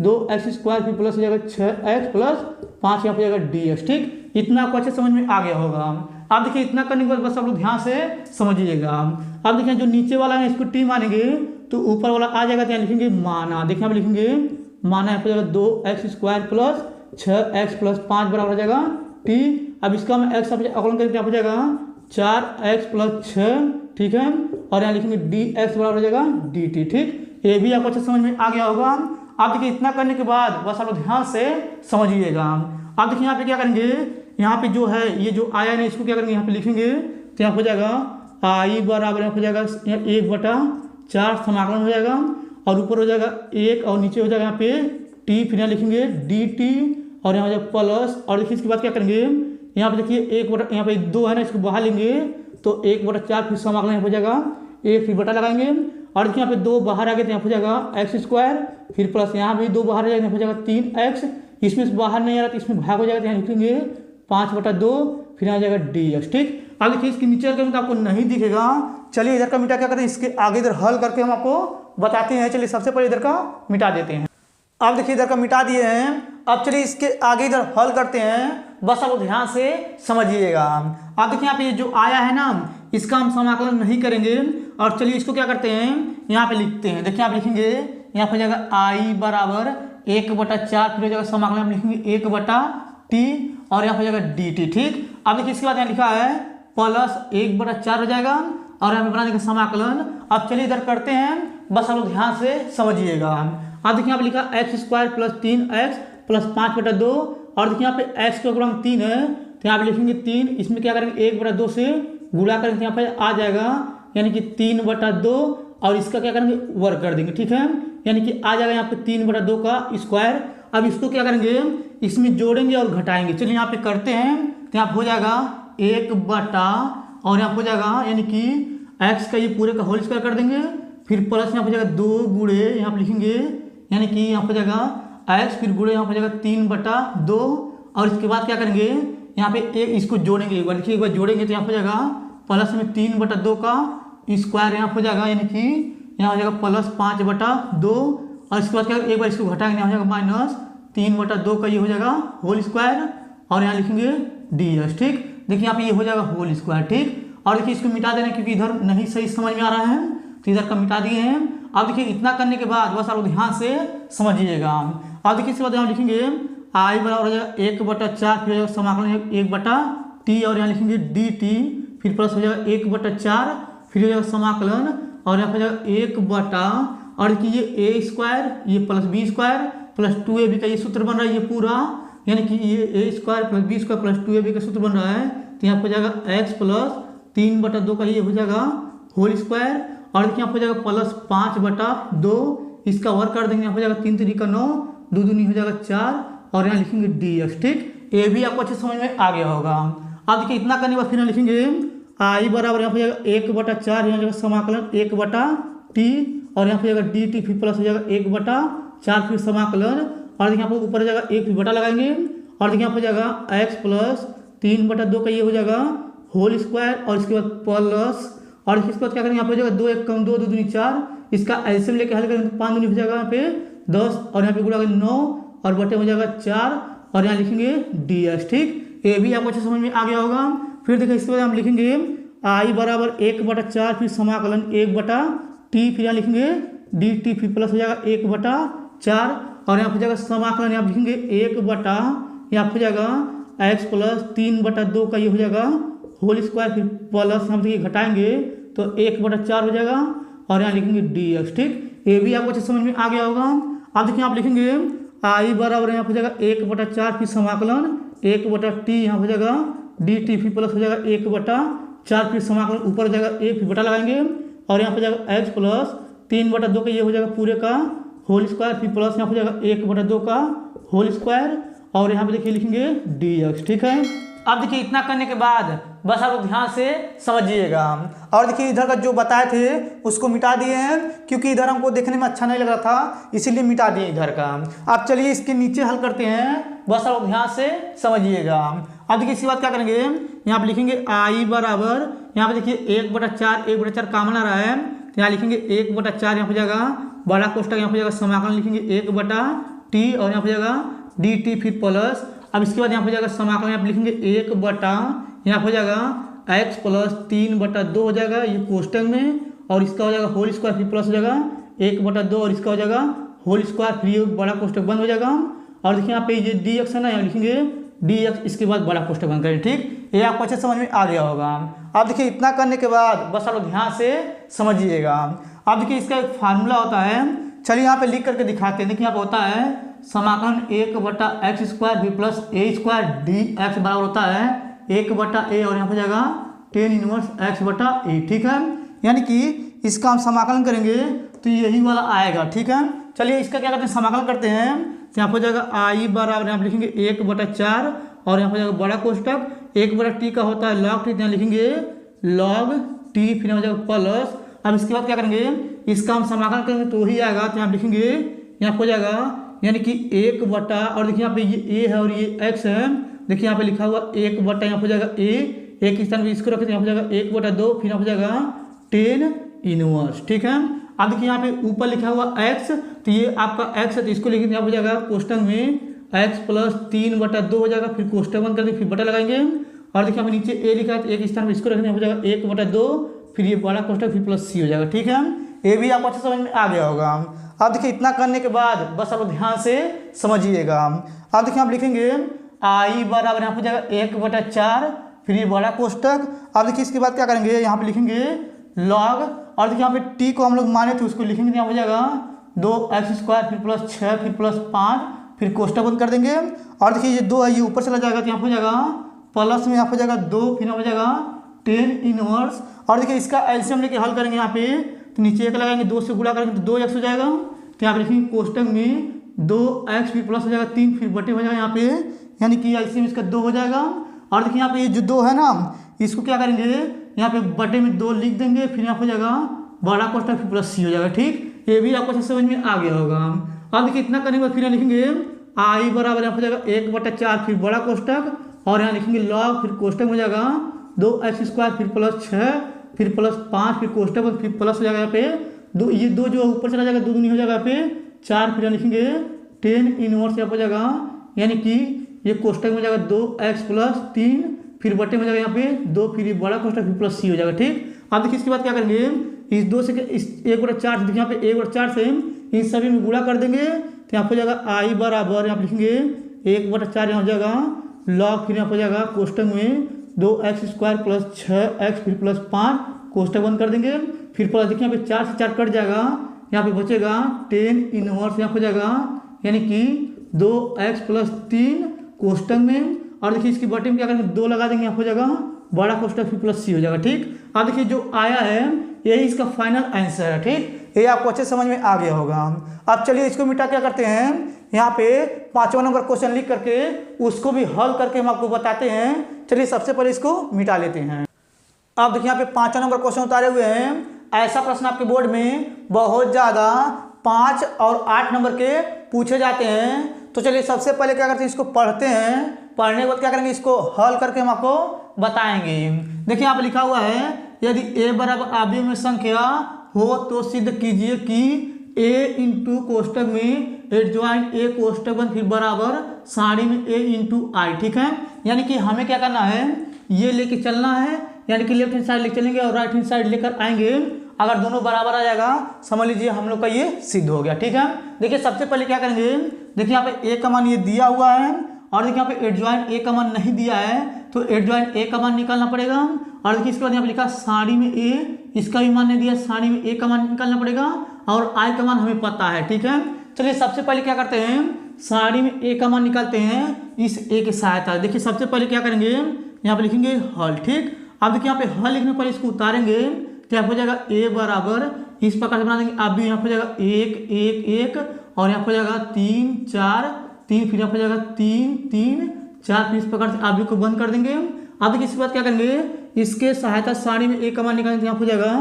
2x स्क्वायर फिर प्लस हो जाएगा 6x प्लस 5 यहाँ हो जाएगा dx। ठीक, इतना आपको अच्छे समझ में आ गया होगा। अब देखिए इतना करने के बाद बस आप लोग ध्यान से समझिएगा। अब देखिए जो नीचे वाला है इसको t मानेंगे तो ऊपर वाला आ जाएगा, तो यहाँ लिखेंगे माना, देखिए हम लिखेंगे माना यहाँ हो जाएगा 2x square plus 6x plus 5 बराबर हो जाएगा t। अब इसका हम एक्स अवकलन करेंगे, यहाँ हो जाएगा 4x + 6, ठीक है। और यहाँ लिखेंगे dx बराबर हो जाएगा dt, ठीक। ये भी आपको अच्छे समझ में आ गया होगा। आप देखिए इतना करने के बाद बस आप लोग ध्यान से समझिएगा। आप देखिए यहाँ पे क्या करेंगे, यहाँ पे जो है ये जो आया है इसको क्या करेंगे, यहाँ पे लिखेंगे तो यहाँ हो जाएगा आई बराबर यहाँ हो जाएगा 1/4 समाकलन हो जाएगा, और ऊपर हो जाएगा 1 और नीचे हो जाएगा यहाँ पे t, फिर यहाँ लिखेंगे dt और यहाँ हो जाएगा प्लस। और देखिए इसके बाद क्या करेंगे, यहाँ पे देखिए 1 यहाँ पे 2 है ना, इसको बाहर लेंगे तो 1/4 फिर समाकलन यहाँ हो जाएगा 1 फिर बटा लगाएंगे। और देखिए यहाँ पे 2 बाहर आ गए तो यहाँ हो जाएगा x², फिर प्लस यहाँ भी 2 बाहर आ जाएगा, यहाँ हो जाएगा 3x, इसमें से बाहर नहीं आ रहा तो इसमें भाग हो जाएगा तो यहाँ लिखेंगे 5/2, फिर आ जाएगा dx, ठीक। अब देखिए इसके नीचे करके तो आपको नहीं दिखेगा, चलिए इधर का मिटा क्या करें, इसके आगे इधर हल करके हम आपको बताते हैं। चलिए सबसे पहले इधर का मिटा देते हैं। अब देखिए इधर का मिटा दिए हैं, अब चलिए इसके आगे इधर हल करते हैं, बस आप ध्यान से समझिएगा। आप देखिए यहाँ पे जो आया है ना, इसका हम समाकलन नहीं करेंगे, और चलिए इसको क्या करते हैं, यहाँ पे लिखते हैं। देखिए आप लिखेंगे यहाँ पे जाएगा आई बराबर 1/4, फिर हो जाएगा समाकलन हम लिखेंगे 1/t और यहाँ पे जाएगा dt, ठीक। अब देखिए इसके बाद यहाँ लिखा है प्लस 1/4 हो जाएगा, और यहाँ पे बना देंगे समाकलन। अब चलिए इधर करते हैं, बस आप लोग ध्यान से समझिएगा। अब देखिए यहाँ पे लिखा x² + 3x + 5/2, और देखिए यहाँ पे x का गुणांक 3 है तो यहाँ पे लिखेंगे 3, इसमें क्या करेंगे 1/2 से गुणा करेंगे तो यहाँ पे आ जाएगा यानी कि 3/2, और इसका क्या करेंगे वर्ग कर देंगे, ठीक है, यानी कि आ जाएगा यहाँ पे 3/2 का स्क्वायर। अब इसको क्या करेंगे, इसमें जोड़ेंगे और घटाएंगे। चलिए यहाँ पे करते हैं तो यहाँ हो जाएगा 1 और यहाँ हो जाएगा यानी कि x का ये पूरे का होल स्क्वायर कर देंगे, फिर प्लस यहाँ हो जाएगा 2 गुणे यहाँ पे लिखेंगे यानी कि यहाँ हो जाएगा x, फिर गुणे यहाँ हो जाएगा 3/2, और इसके बाद क्या करेंगे यहाँ पे एक इसको जोड़ेंगे, एक बार देखिए एक बार जोड़ेंगे तो यहाँ हो जाएगा प्लस में 3/2 का स्क्वायर यहाँ हो जाएगा यानी कि यहाँ हो जाएगा प्लस 5/2, और इसके बाद क्या एक बार इसको घटाएंगे यहाँ हो जाएगा माइनस 3/2 का ये हो जाएगा होल स्क्वायर, और यहाँ लिखेंगे ds, ठीक। देखिए यहाँ पे ये हो जाएगा होल स्क्वायर, ठीक। और देखिए इसको मिटा देना क्योंकि इधर नहीं सही समझ में आ रहा है तो इधर का मिटा दिए हैं। अब देखिए इतना करने के बाद बस आप ध्यान से समझिएगा। अब देखिए इसके बाद यहाँ लिखेंगे आई बराबर हो जाएगा 1/4, फिर हो जाएगा समाकलन 1/t और यहाँ लिखेंगे dt, फिर प्लस हो जाएगा 1/4, फिर हो जाएगा समाकलन, और यहाँ पे हो जाएगा 1 और देखिए ये a² ये प्लस b² प्लस 2ab का ये सूत्र बन रहा है ये पूरा, यानी कि ये a² + b² प्लस 2ab का सूत्र बन रहा है तो यहाँ पे हो जाएगा x प्लस 3/2 का ये हो जाएगा होल स्क्वायर, और देखिए यहाँ पे हो जाएगा प्लस 5/2, इसका वर्ग कर देंगे यहाँ हो जाएगा 3 3 का 9, 2 दूनी हो जाएगा 4, और यहाँ लिखेंगे dx, ठीक। ये भी आपको अच्छे समझ में आ गया होगा। अब देखिए इतना करने के बाद फिर लिखेंगे आई बराबर यहाँ हो जाएगा 1/4, यहाँ जाएगा समाकलन 1/t और यहाँ पे जाएगा dt, फिर प्लस हो जाएगा 1/4 फिर समाकलन, और देखिए यहाँ पे ऊपर जाएगा 1 फिर बटा लगाएंगे, और देखिए यहाँ पे जाएगा x प्लस 3/2 का ये हो जाएगा होल स्क्वायर, और इसके बाद प्लस, और इसके बाद क्या करेंगे यहाँ पे हो जाएगा 2 1 कम 2 2 दूनी 4, इसका ऐसे लेके हल करेंगे तो 5 दूनी हो जाएगा यहाँ पे 10, और यहाँ पे गुणा 9 और बटे हो जाएगा 4, और यहाँ लिखेंगे ds, ठीक। ये भी आपको अच्छे समझ में आ गया होगा। फिर देखिए इसके बाद हम लिखेंगे आई बराबर 1/4 फिर समाकलन 1/t, फिर यहाँ लिखेंगे dt, फिर प्लस हो जाएगा 1/4, और यहाँ पे जाएगा समाकलन यहाँ लिखेंगे 1 यहाँ पे जाएगा x प्लस 3/2 का ये हो जाएगा होल स्क्वायर, फिर प्लस हम देखिए घटाएंगे तो 1/4 हो जाएगा, और यहाँ लिखेंगे dx, ठीक। ये भी आपको अच्छे समझ में आ गया होगा। अब देखिए आप लिखेंगे आई बराबर यहाँ हो जाएगा 1/4 फिर समाकलन 1/t, यहाँ हो जाएगा dt, फिर प्लस हो जाएगा 1/4 फिर समाकलन ऊपर हो जाएगा 1 फिर बटा लगाएंगे, और यहाँ पे जाएगा x प्लस 3/2 का ये हो जाएगा पूरे का होल स्क्वायर, फिर प्लस यहाँ हो जाएगा 1/2 का होल स्क्वायर, और यहाँ पे देखिए लिखेंगे dx, ठीक है। अब देखिए इतना करने के बाद बस आप लोग ध्यान से समझिएगा, और देखिए इधर का जो बताए थे उसको मिटा दिए हैं क्योंकि इधर हमको देखने में अच्छा नहीं लग रहा था इसीलिए मिटा दिए इधर का। अब चलिए इसके नीचे हल करते हैं, बस आप लोग ध्यान से समझिएगा। अब देखिए इसके बाद क्या करेंगे, यहाँ पे लिखेंगे आई बराबर यहाँ पे देखिए 1/4 कॉमन आ रहा है तो यहाँ लिखेंगे 1/4, यहाँ पे जाएगा बड़ा कोष्टक, यहाँ पे जाएगा समाकलन लिखेंगे 1/t और यहाँ पे जाएगा dt, फिर प्लस, अब इसके बाद यहाँ पे जाएगा समाकलन यहाँ पे लिखेंगे 1 यहाँ पे जाएगा x प्लस 3/2 हो जाएगा ये कोष्टक में, और इसका हो जाएगा होल स्क्वायर, फिर प्लस हो जाएगा 1/2 और इसका हो जाएगा होल स्क्वायर, फिर ये बड़ा कोष्टक बंद हो जाएगा, और देखिए यहाँ पे ये dx है ना, यहाँ लिखेंगे डी एक्स, इसके बाद बड़ा कोष्टक बंद करेंगे। ठीक, ये आपको अच्छे समझ में आ गया होगा। अब देखिए इतना करने के बाद बस आप लोग ध्यान से समझिएगा। अब देखिए इसका एक फार्मूला होता है, चलिए यहाँ पे लिख करके दिखाते हैं। देखिए यहाँ पे होता है समाकलन 1/x² भी प्लस a² dx बराबर होता है 1/a और यहाँ पे जाएगा tan इनवर्स x/a। ठीक है, यानी कि इसका हम समाकलन करेंगे तो यही वाला आएगा। ठीक है, चलिए इसका क्या करते हैं, समाकलन करते हैं। तो यहाँ पर जाएगा i बराबर यहाँ पर लिखेंगे 1/4 और यहाँ पर जाएगा बड़ा कोष्टक 1/t का होता है log t, यहाँ लिखेंगे log t, फिर यहाँ जाएगा प्लस। अब इसके बाद क्या करेंगे, इसका हम समाकलन करेंगे तो वही आएगा। तो यहाँ लिखेंगे यहाँ पर जाएगा यानी कि 1 और देखिए यहाँ पे ये a है और ये x है। देखिए यहाँ पे लिखा हुआ 1 यहाँ पर जाएगा a, एक स्थान पे इसको रखें तो यहाँ पर जाएगा 1/2, फिर यहाँ पर जाएगा tan इनवर्स। ठीक है, अब देखिए यहाँ पे ऊपर लिखा हुआ x, तो ये आपका x है तो इसको लिखेंगे यहाँ पर जाएगा कोष्टक में x प्लस 3/2 हो जाएगा, फिर कोष्टक बंद कर देंगे, फिर बटा लगाएंगे। और देखिए यहाँ पे नीचे a लिखा है तो एक स्थान पे इसको रखेंगे यहाँ पर जाएगा 1/2, फिर ये बड़ा कोष्टक फिर प्लस c हो जाएगा। ठीक है, ये भी आपको अच्छे समझ में आ गया होगा। अब देखिए इतना करने के बाद बस आप ध्यान से समझिएगा। अब देखिए आप लिखेंगे i बराबर यहाँ पर जाएगा 1/4, फिर ये बड़ा कोष्टक। अब देखिए इसके बाद क्या करेंगे, यहाँ पे लिखेंगे log, और देखिए यहाँ पे t को हम लोग माने थे उसको लिखेंगे यहाँ पर जाएगा 2x² फिर प्लस 6 फिर प्लस 5, फिर कोष्टक बंद कर देंगे। और देखिए ये 2 है ये ऊपर चला जाएगा तो यहाँ पर जाएगा प्लस में यहाँ पर जाएगा 2, फिर यहाँ पर जाएगा tan इनवर्स। और देखिए इसका एलसीएम लेके हल करेंगे यहाँ पे, तो नीचे 1 लगाएंगे 2 से गुणा करेंगे तो 2x हो जाएगा। तो यहाँ पे लिखेंगे कोष्टक में 2x फिर प्लस हो जाएगा 3, फिर बटे हो जाएगा यहाँ पे, यानी कि एलसीएम इसका 2 हो जाएगा। और देखिए यहाँ पे ये जो 2 है ना, इसको क्या करेंगे यहाँ पे बटे में 2 लिख देंगे, फिर यहाँ हो जाएगा बड़ा कोष्टक फिर प्लस c हो जाएगा। ठीक, ये भी आपको अच्छे समझ में आ गया होगा। अब देखिए इतना करने के बाद फिर यहाँ लिखेंगे i बराबर यहाँ हो जाएगा 1/4 फिर बड़ा कोष्टक, और यहाँ लिखेंगे log, फिर कोष्टक में जाएगा 2x² फिर प्लस 6 फिर प्लस 5, फिर कोष्टक फिर प्लस हो जाएगा यहाँ पे 2, ये 2 जो ऊपर चला जाएगा 2 दूनी हो जाएगा यहाँ पे 4, फिर लिखेंगे tan इनवर्स यहाँ पर जाएगा, यानी कि ये कोष्टक में जाएगा 2x प्लस 3, फिर बटे में जाएगा यहाँ पे 2, फिर ये बड़ा कोष्टक फिर प्लस c हो जाएगा। ठीक, अब देखिए इसके बाद क्या करेंगे, इस 2 से इस 1/4 देखिए यहाँ पे 1/4 से इन सभी में गुणा कर देंगे। तो यहाँ पर जाएगा i बराबर यहाँ पर लिखेंगे 1/4 यहाँ हो जाएगा log, फिर यहाँ पर जाएगा कोष्टक में 2x² प्लस 6x फिर प्लस 5, कोष्टक बंद कर देंगे, फिर प्लस देखिए यहाँ पे 4 से 4 कट जाएगा, यहाँ पे बचेगा tan इनवर्स यहाँ हो जाएगा, यानी कि 2x प्लस 3 कोष्टक में। और देखिए इसकी बटे में क्या करेंगे 2 लगा देंगे, यहाँ हो जाएगा बड़ा कोष्टक फिर प्लस c हो जाएगा। ठीक, अब देखिए जो आया है यही इसका फाइनल आंसर है। ठीक, ये आपको अच्छे समझ में आ गया होगा। अब चलिए इसको मिटा क्या करते हैं, यहाँ पे 5वां नंबर क्वेश्चन लिख करके उसको भी हल करके हम आपको बताते हैं। चलिए सबसे पहले इसको मिटा लेते हैं। अब देखिए यहाँ पे 5वां नंबर क्वेश्चन उतारे हुए हैं। ऐसा प्रश्न आपके बोर्ड में बहुत ज़्यादा 5 और 8 नंबर के पूछे जाते हैं। तो चलिए सबसे पहले क्या करते हैं, इसको पढ़ते हैं, पढ़ने के बाद क्या करेंगे, इसको हल करके हम आपको बताएंगे। देखिए यहाँ पे लिखा हुआ है, यदि a बराबर अवयव में संख्या हो तो सिद्ध कीजिए कि a इंटू कोष्टक में एडजॉइंट a कोष्टक बंद फिर बराबर सारणी में a इंटू आई। ठीक है, यानी कि हमें क्या करना है, ये लेके चलना है, यानी कि लेफ्ट हैंड साइड लेके चलेंगे और राइट हैंड साइड लेकर आएंगे। अगर दोनों बराबर आ जाएगा समझ लीजिए हम लोग का ये सिद्ध हो गया। ठीक है, देखिए सबसे पहले क्या करेंगे, देखिए यहाँ पे a का मान ये दिया हुआ है और देखिए यहाँ पे एडजॉइंट a का मान नहीं दिया है, तो एडजॉइंट a का मान निकालना पड़ेगा। और देखिए इसके बाद यहाँ पे लिखा सारणी में a, इसका भी मान नहीं दिया, सारणी में a का मान निकालना पड़ेगा और i का मान हमें पता है। ठीक है, चलिए सबसे पहले क्या करते हैं, सारणी में a का मान निकालते हैं इस a की सहायता। देखिए सबसे पहले क्या करेंगे, यहाँ पे लिखेंगे हल। ठीक, अब देखिए यहाँ पे हल लिखने पर इसको उतारेंगे तो यहाँ हो जाएगा a बराबर इस प्रकार से बना देंगे। अब भी यहाँ पे जाएगा 1 1 1 और यहाँ पे जाएगा 3 4 3, फिर यहाँ पे जाएगा 3 3 4, फिर इस प्रकार से आप भी को बंद कर देंगे। अब देखिए इसके बाद क्या करेंगे, इसके सहायता सारणी में a का मान निकालेंगे, यहाँ हो जाएगा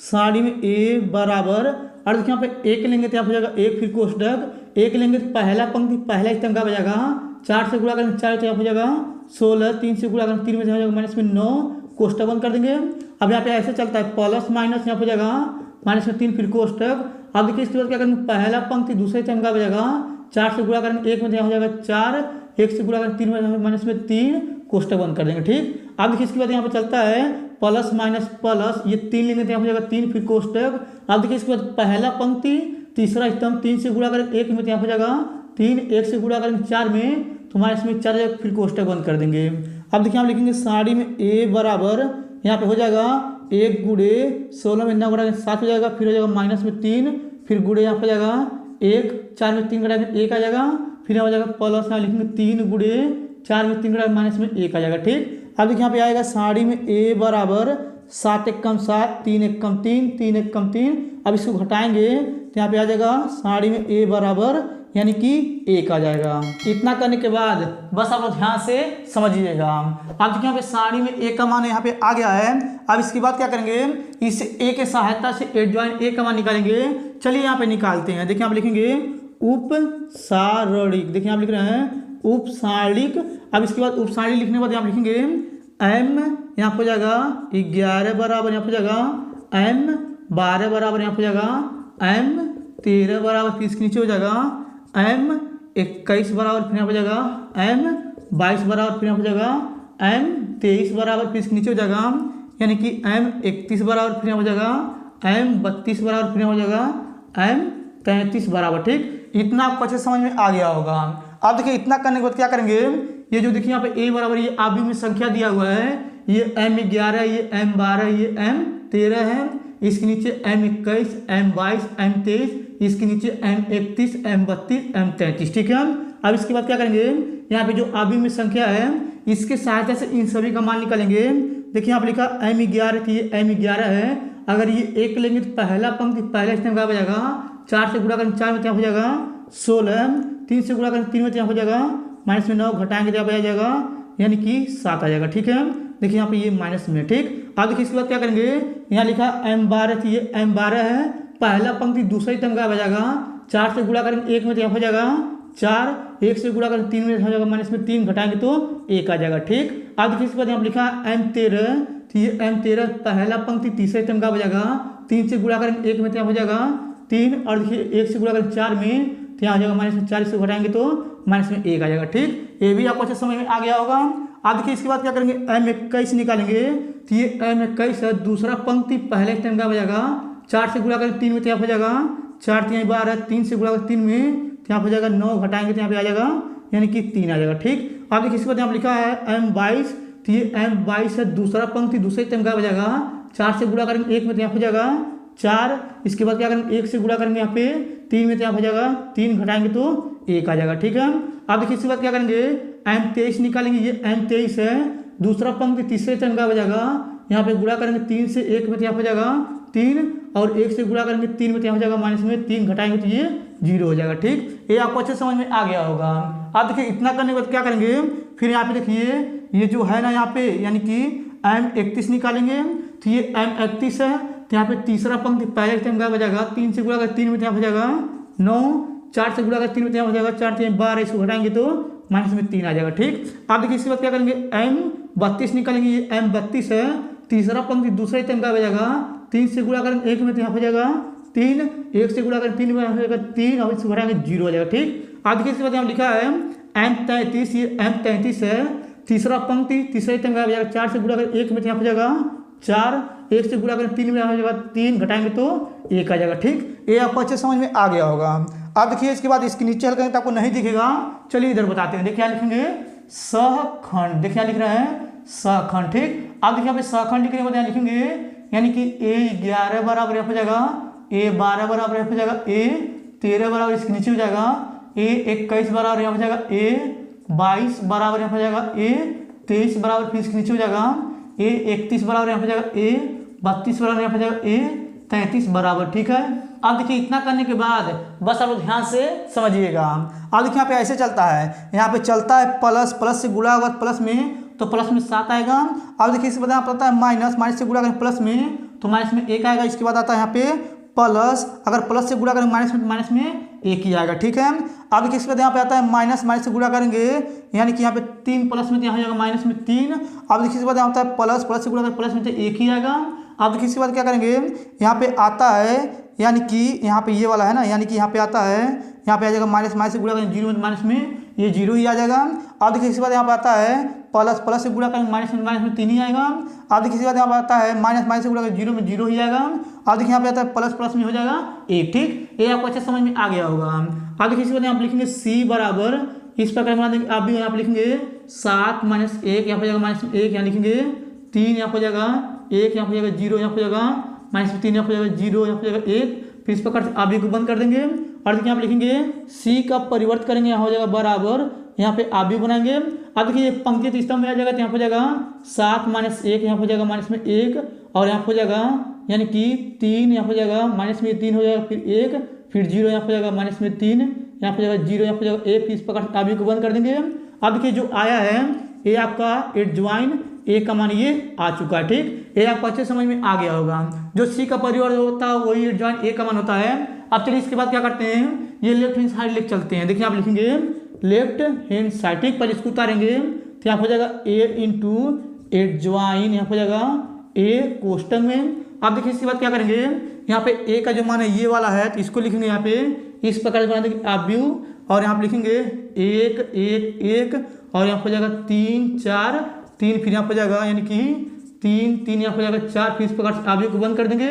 सारणी में a बराबर, और देखिए यहाँ पे 1 लेंगे तो यहाँ हो जाएगा 1 फिर कोष्टक 1 लेंगे तो पहला पंक्ति पहला स्तंभ का बजाएगा 4 से गुणा करेंगे 4 तो यहाँ हो जाएगा 16, 3 से गुणा करेंगे 3 में जाएगा माइनस में 9, कोष्टक बंद कर देंगे। अब यहाँ पे ऐसे चलता है प्लस माइनस, यहाँ हो जाएगा माइनस में 3 फिर कोष्टक। अब देखिए इसके बाद क्या करेंगे, पहला पंक्ति दूसरे स्तंभ का बजाएगा 4 से गुणा करेंगे 1 में यहाँ हो जाएगा 4, 1 से गुणा करेंगे 3 में माइनस में 3, कोष्टक बंद कर देंगे। ठीक, अब देखिए इसके बाद यहाँ पे चलता है प्लस माइनस प्लस, ये 3 लेंगे तो यहाँ हो जाएगा 3 फिर कोष्टक। अब देखिए इसके बाद पहला पंक्ति तीसरा स्तंभ 3 से गुणा करेंगे 1 में तो यहाँ हो जाएगा 3, 1 से गुणा करेंगे 4 में तो माइनस में 4 जाएगा, फिर कोष्टक बंद कर देंगे। अब देखिए आप लिखेंगे साड़ी में ए बराबर यहाँ पे हो जाएगा 1 गुड़े 16 में 9 घटा 7 हो जाएगा, फिर हो जाएगा माइनस में 3, फिर गुड़े यहाँ पे हो जाएगा 1, 4 में 3 घटा 1 आ जाएगा, फिर यहाँ हो जाएगा प्लस यहाँ लिखेंगे 3 गुड़े 4 में 3 घटा माइनस में 1 आ जाएगा। ठीक, अब देखिए यहाँ पे आएगा साड़ी में ए बराबर 7 एक कम 7, 3 एक कम 3, 3 एक कम 3। अब इसको घटाएंगे तो यहाँ पे आ जाएगा साड़ी में ए बराबर यानी कि 1 आ जाएगा। इतना करने के बाद बस आप लोग ध्यान से समझिएगा। अब देखिए यहाँ पे साड़ी में ए का मान यहाँ पे आ गया है। अब इसके बाद क्या करेंगे, इस ए के सहायता से एडजॉइंट ए का मान निकालेंगे। चलिए यहाँ पे निकालते हैं। देखिए आप लिखेंगे उपसारणिक, देखिए आप लिख रहे हैं उपसारणिक। अब इसके बाद उपसारणिक लिखने के बाद यहाँ लिखेंगे एम यहाँ पे हो जाएगा 11 बराबर यहाँ पे हो जाएगा एम 12 बराबर यहाँ पे हो जाएगा एम 13 बराबर, फिर इसके नीचे हो जाएगा एम 21 बराबर, फिर यहाँ पे हो जाएगा एम 22 बराबर, फिर यहाँ पे हो जाएगा एम 23 बराबर, फिर इसके नीचे हो जाएगा यानी कि एम 31 बराबर, फिर यहाँ हो जाएगा एम 32 बराबर, फिर यहाँ हो जाएगा एम 33 बराबर। ठीक, इतना आपको अच्छे समझ में आ गया होगा। अब देखिए इतना करने के बाद क्या करेंगे, ये जो देखिए यहाँ पे ए बराबर ये आबी में संख्या दिया हुआ है, ये एम 11, ये एम 12, ये एम 13 है, इसके नीचे एम 21, एम 22, एम 23, इसके नीचे एम 31, एम 32, एम 33। ठीक है, अब इसके बाद क्या करेंगे, यहाँ पे जो आबी में संख्या है इसके सहायता से इन सभी का मान निकालेंगे। देखिए यहाँ पे लिखा एम 11 थी, एम 11 है, अगर ये 1 लेंगे तो पहला पंक्ति पहला स्टेप क्या हो जाएगा, 4 से गुणा करें 4 में क्या हो जाएगा 16, 3 से गुणा करें 3 में क्या हो जाएगा माइनस में 9 घटाएंगे तो आ जाएगा यानी कि 7 आ जाएगा। ठीक है, देखिए यहाँ पे ये माइनस में। ठीक, अब देखिए इसके बाद क्या करेंगे, यहाँ लिखा एम 12 थी, ये एम 12 है, पहला पंक्ति दूसरा ही टर्म क्या हो जाएगा, 4 से गुणा करें 1 में क्या हो जाएगा 4, 1 से गुणा करें 3 में हो जाएगा माइनस में 3 घटाएंगे तो 1 आ जाएगा। ठीक, अब देखिए इसके बाद यहाँ लिखा एम 13 थी, ये एम 13 पहला पंक्ति तीसरा टर्म क्या हो जाएगा, 3 से गुणा करें 1 में क्या हो जाएगा 3, और देखिए 1 से गुणा करें 4 में तो यहाँ आ जाएगा माइनस में 4 से घटाएंगे तो माइनस में 1 आ जाएगा। ठीक, ये भी आपको अच्छे समझ में आ गया होगा। अब देखिए इसके बाद क्या करेंगे, एम 21 निकालेंगे तो ये एम 21 है, दूसरा पंक्ति पहले स्टेप क्या हो जाएगा, 4 से गुणा करें 3 में तो यहाँ हो जाएगा 4 3 12, 3 से गुणा करें 3 में तो यहाँ हो जाएगा 9 घटाएंगे तो यहाँ पे आ जाएगा यानी कि 3 आ जाएगा। ठीक, अब देखिए इसके बाद यहाँ लिखा है एम 22 तो ये एम 22 है, दूसरा पंक्ति दूसरे स्टेप क्या हो जाएगा, 4 से गुणा करेंगे 1 में तो यहाँ हो जाएगा 4, इसके बाद क्या करेंगे 1 से गुणा करेंगे यहाँ पे 3 में तो यहाँ हो जाएगा 3 घटाएंगे तो 1 आ जाएगा। ठीक है, अब देखिए इसके बाद क्या करेंगे, एम 23 निकालेंगे, ये एम 23 है, दूसरा पंक्ति तीसरे टर्म का हो जाएगा, यहाँ पे गुणा करेंगे 3 से 1 में तो यहाँ हो जाएगा 3, और 1 से गुणा करेंगे 3 में तो यहाँ हो जाएगा माइनस में 3 घटाएंगे तो ये 0 हो जाएगा। ठीक, ये आपको अच्छे समझ में आ गया होगा। अब देखिए इतना करने के बाद क्या करेंगे, फिर यहाँ पे देखिए ये जो है ना यहाँ पे यानी कि एम 31 निकालेंगे तो ये एम 31 है, तो यहाँ पे तीसरा पंक्ति पहले टाइम क्या हो जाएगा, 3 से गुणा कर 3 में तो यहाँ हो जाएगा 9, 4 से गुणा कर 3 में तो यहाँ हो जाएगा 4 3 12, इसको घटाएंगे तो माइनस में 3 आ जाएगा। ठीक, अब देखिए इसके बाद क्या करेंगे, एम 32 निकालेंगे, ये एम 32 है, तीसरा पंक्ति दूसरा टाइम क्या हो जाएगा, 3 से गुणा करें 1 में तो यहाँ हो जाएगा 3, 1 से गुणा करें 3 में हो जाएगा 3, और इसको घटाएंगे 0 हो जाएगा। ठीक, अब देखिए इसके बाद यहाँ लिखा है एम 33, ये एम 33 है, तीसरा पंक्ति तीसरा टाइम क्या हो जाएगा, 4 से गुणा करें 1 में तो यहाँ हो जाएगा 4, 1 से गुणा करें 3 में हो जाएगा 3, घटाएंगे तो 1 आ जाएगा। ठीक, ये आपको अच्छे समझ में आ गया होगा। अब देखिए इसके बाद इसके नीचे हल करेंगे तो आपको नहीं दिखेगा, चलिए इधर बताते हैं। देखिए यहाँ लिखेंगे सहखंड, देखिए यहाँ लिख रहे हैं सहखंड। ठीक, अब देखिए यहाँ पे सहखंड लिखने के बाद यहाँ लिखेंगे यानी कि ए 11 बराबर यहाँ हो जाएगा, ए 12 बराबर यहाँ हो जाएगा, ए 13 बराबर इसके नीचे हो जाएगा, ए 21 बराबर यहाँ हो जाएगा, ए 22 बराबर यहाँ हो जाएगा, ए 23 बराबर फिर इसके नीचे हो जाएगा, ए 31 बराबर यहाँ हो जाएगा, ए 32 बराबर यहाँ हो जाएगा, ए 33 बराबर। ठीक है, अब देखिए इतना करने के बाद बस आप लोग ध्यान से समझिएगा। अब देखिए यहाँ पे ऐसे चलता है, यहाँ पे चलता है प्लस, प्लस से गुणा होगा प्लस में तो प्लस में 7 आएगा। अब देखिए इसके बाद यहाँ पता है माइनस, माइनस से गुणा करें प्लस में तो माइनस में 1 आएगा। इसके बाद आता है यहाँ पे प्लस, अगर प्लस से गुणा करेंगे माइनस में 1 ही आएगा। ठीक है, अब देखिए इसके बाद यहाँ पे आता है माइनस, माइनस से गुणा करेंगे यानी कि यहाँ पे 3 प्लस में तो यहाँ हो जाएगा माइनस में 3। अब देखिए इसके बाद यहाँ आता है प्लस, प्लस से गुणा करें प्लस में तो 1 ही आएगा। अब देखिए इसके बाद क्या करेंगे, यहाँ पे आता है यानी कि यहाँ पे ये वाला है ना, यानी कि यहाँ पे आता है, यहाँ पे आ जाएगा माइनस, माइनस से गुणा करें 0 में माइनस में ये 0 ही आ जाएगा। अब देखिए इसके बाद यहाँ पे आता है प्लस, प्लस से गुणा करें माइनस में 3 ही आएगा। अब देखिए इसके बाद यहाँ पे आता है माइनस, माइनस से गुणा करें 0 में 0 ही आएगा। अब देखिए यहाँ पे आता है प्लस, प्लस में हो जाएगा 1। ठीक, ये आपको अच्छे समझ में आ गया होगा। अब देखिए इसके बाद यहाँ पे लिखेंगे सी बराबर इस प्रकार बना देंगे। आप भी यहाँ पे लिखेंगे 7 माइनस 1, यहाँ पर जाएगा माइनस 1, यहाँ लिखेंगे 3, यहाँ पर जाएगा 1, यहाँ पर जाएगा 0, यहाँ पर जाएगा माइनस 3, यहाँ पर जाएगा 0, यहाँ पर जाएगा 1। फिर इस प्रकार से आप भी को बंद कर देंगे और देखिए यहाँ पे लिखेंगे सी का परिवर्तन करेंगे, यहाँ हो जाएगा बराबर, यहाँ पे आप भी बनाएंगे। अब देखिए पंक्ति तो स्तंभ में आ जाएगा, तो यहाँ पर जाएगा 7 माइनस 1, यहाँ पर जाएगा माइनस में 1 और यहाँ पर जाएगा यानी कि 3, यहाँ पर जाएगा माइनस में 3 हो जाएगा, फिर 1, फिर 0, यहाँ पर जाएगा माइनस में 3, यहाँ पर जाएगा 0, यहाँ पर जाएगा 1। इस प्रकार से आप भी को बंद कर देंगे। अब देखिए जो आया है ये आपका एडजॉइन ए का मान ये आ चुका है, ठीक। ये आपको अच्छे समझ में आ गया होगा। जो सी का परिवर्तन होता है वही एडजॉइन ए का मान होता है। अब चलिए इसके बाद क्या करते हैं, ये लेफ्ट हैंड साइड लिख चलते हैं। देखिए आप लिखेंगे लेफ्ट हैंड साइड, ठीक। पर इसको उतारेंगे तो यहाँ हो जाएगा ए इंटू एडजॉइन, यहाँ हो जाएगा ए कोष्टक में। आप देखिए इसके बाद क्या करेंगे, यहाँ पे ए का जो मान है ये वाला है, तो इसको लिखेंगे यहाँ पे इस प्रकार से बना देंगे आप व्यू, और यहाँ पे लिखेंगे 1 1 1 और यहाँ हो जाएगा 3 4 3, फिर यहाँ पर जाएगा यानी कि 3 3, यहाँ पर जाएगा 4। फिर इस प्रकार से आप को बंद कर देंगे।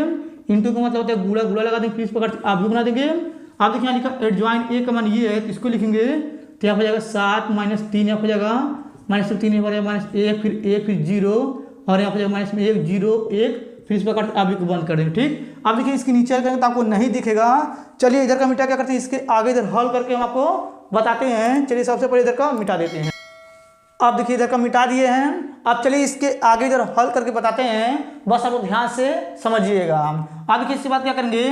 इंटू का मतलब होता है गुणा, गुणा लगा देंगे, फिर इस प्रकार से आप बना देंगे। आप देखिए यहाँ लिखा एडजॉइन ए का मान ये है, तो इसको लिखेंगे तो यहाँ पर जाएगा 7 माइनस 3, यहाँ पर जाएगा माइनस 3, यहाँ पर जाएगा माइनस 1, फिर 1, फिर 0 और यहाँ पर जाएगा माइनस में 1 0 1। फिर इस प्रकार से आप को बंद कर देंगे, ठीक। अब देखिए इसके नीचे करेंगे तो आपको नहीं दिखेगा। चलिए इधर का मिटा क्या करते हैं, इसके आगे इधर हल करके हम आपको बताते हैं। चलिए सबसे पहले इधर का मिटा देते हैं। अब देखिए इधर का मिटा दिए हैं। अब चलिए इसके आगे इधर हल करके बताते हैं, बस आप ध्यान से समझिएगा। अब देखिए इसके बाद क्या करेंगे,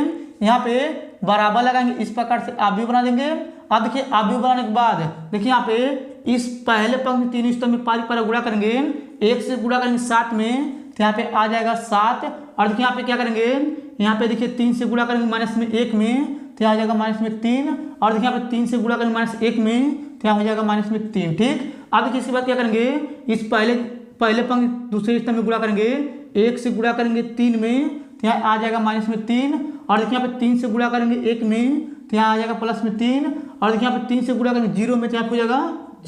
यहाँ पे बराबर लगाएंगे, इस प्रकार से आप भी बना देंगे। अब देखिए आप भी बनाने के बाद देखिए यहाँ पे इस पहले पंक्ति तीन स्तंभ में पारी पर गुणा करेंगे, 1 से गुणा करेंगे 7 में, तो यहाँ पे आ जाएगा 7। और देखिए यहाँ पे क्या करेंगे, यहाँ पे देखिए 3 से गुणा करेंगे माइनस में 1 में, तो आ जाएगा माइनस में 3। और देखिए यहाँ पे 3 से गुणा करेंगे माइनस 1 में, तो यहाँ हो जाएगा माइनस में 3, ठीक। अब देखिए इसके बाद क्या करेंगे, इस पहले पंक्ति दूसरे स्तंभ में गुणा करेंगे, 1 से गुणा करेंगे 3 में, तो यहाँ आ जाएगा माइनस में 3। और देखिए यहाँ पे 3 से गुणा करेंगे 1 में, तो यहाँ आ जाएगा प्लस में 3। और देखिए यहाँ पे 3 से गुणा करेंगे 0 में, तो यहाँ हो जाएगा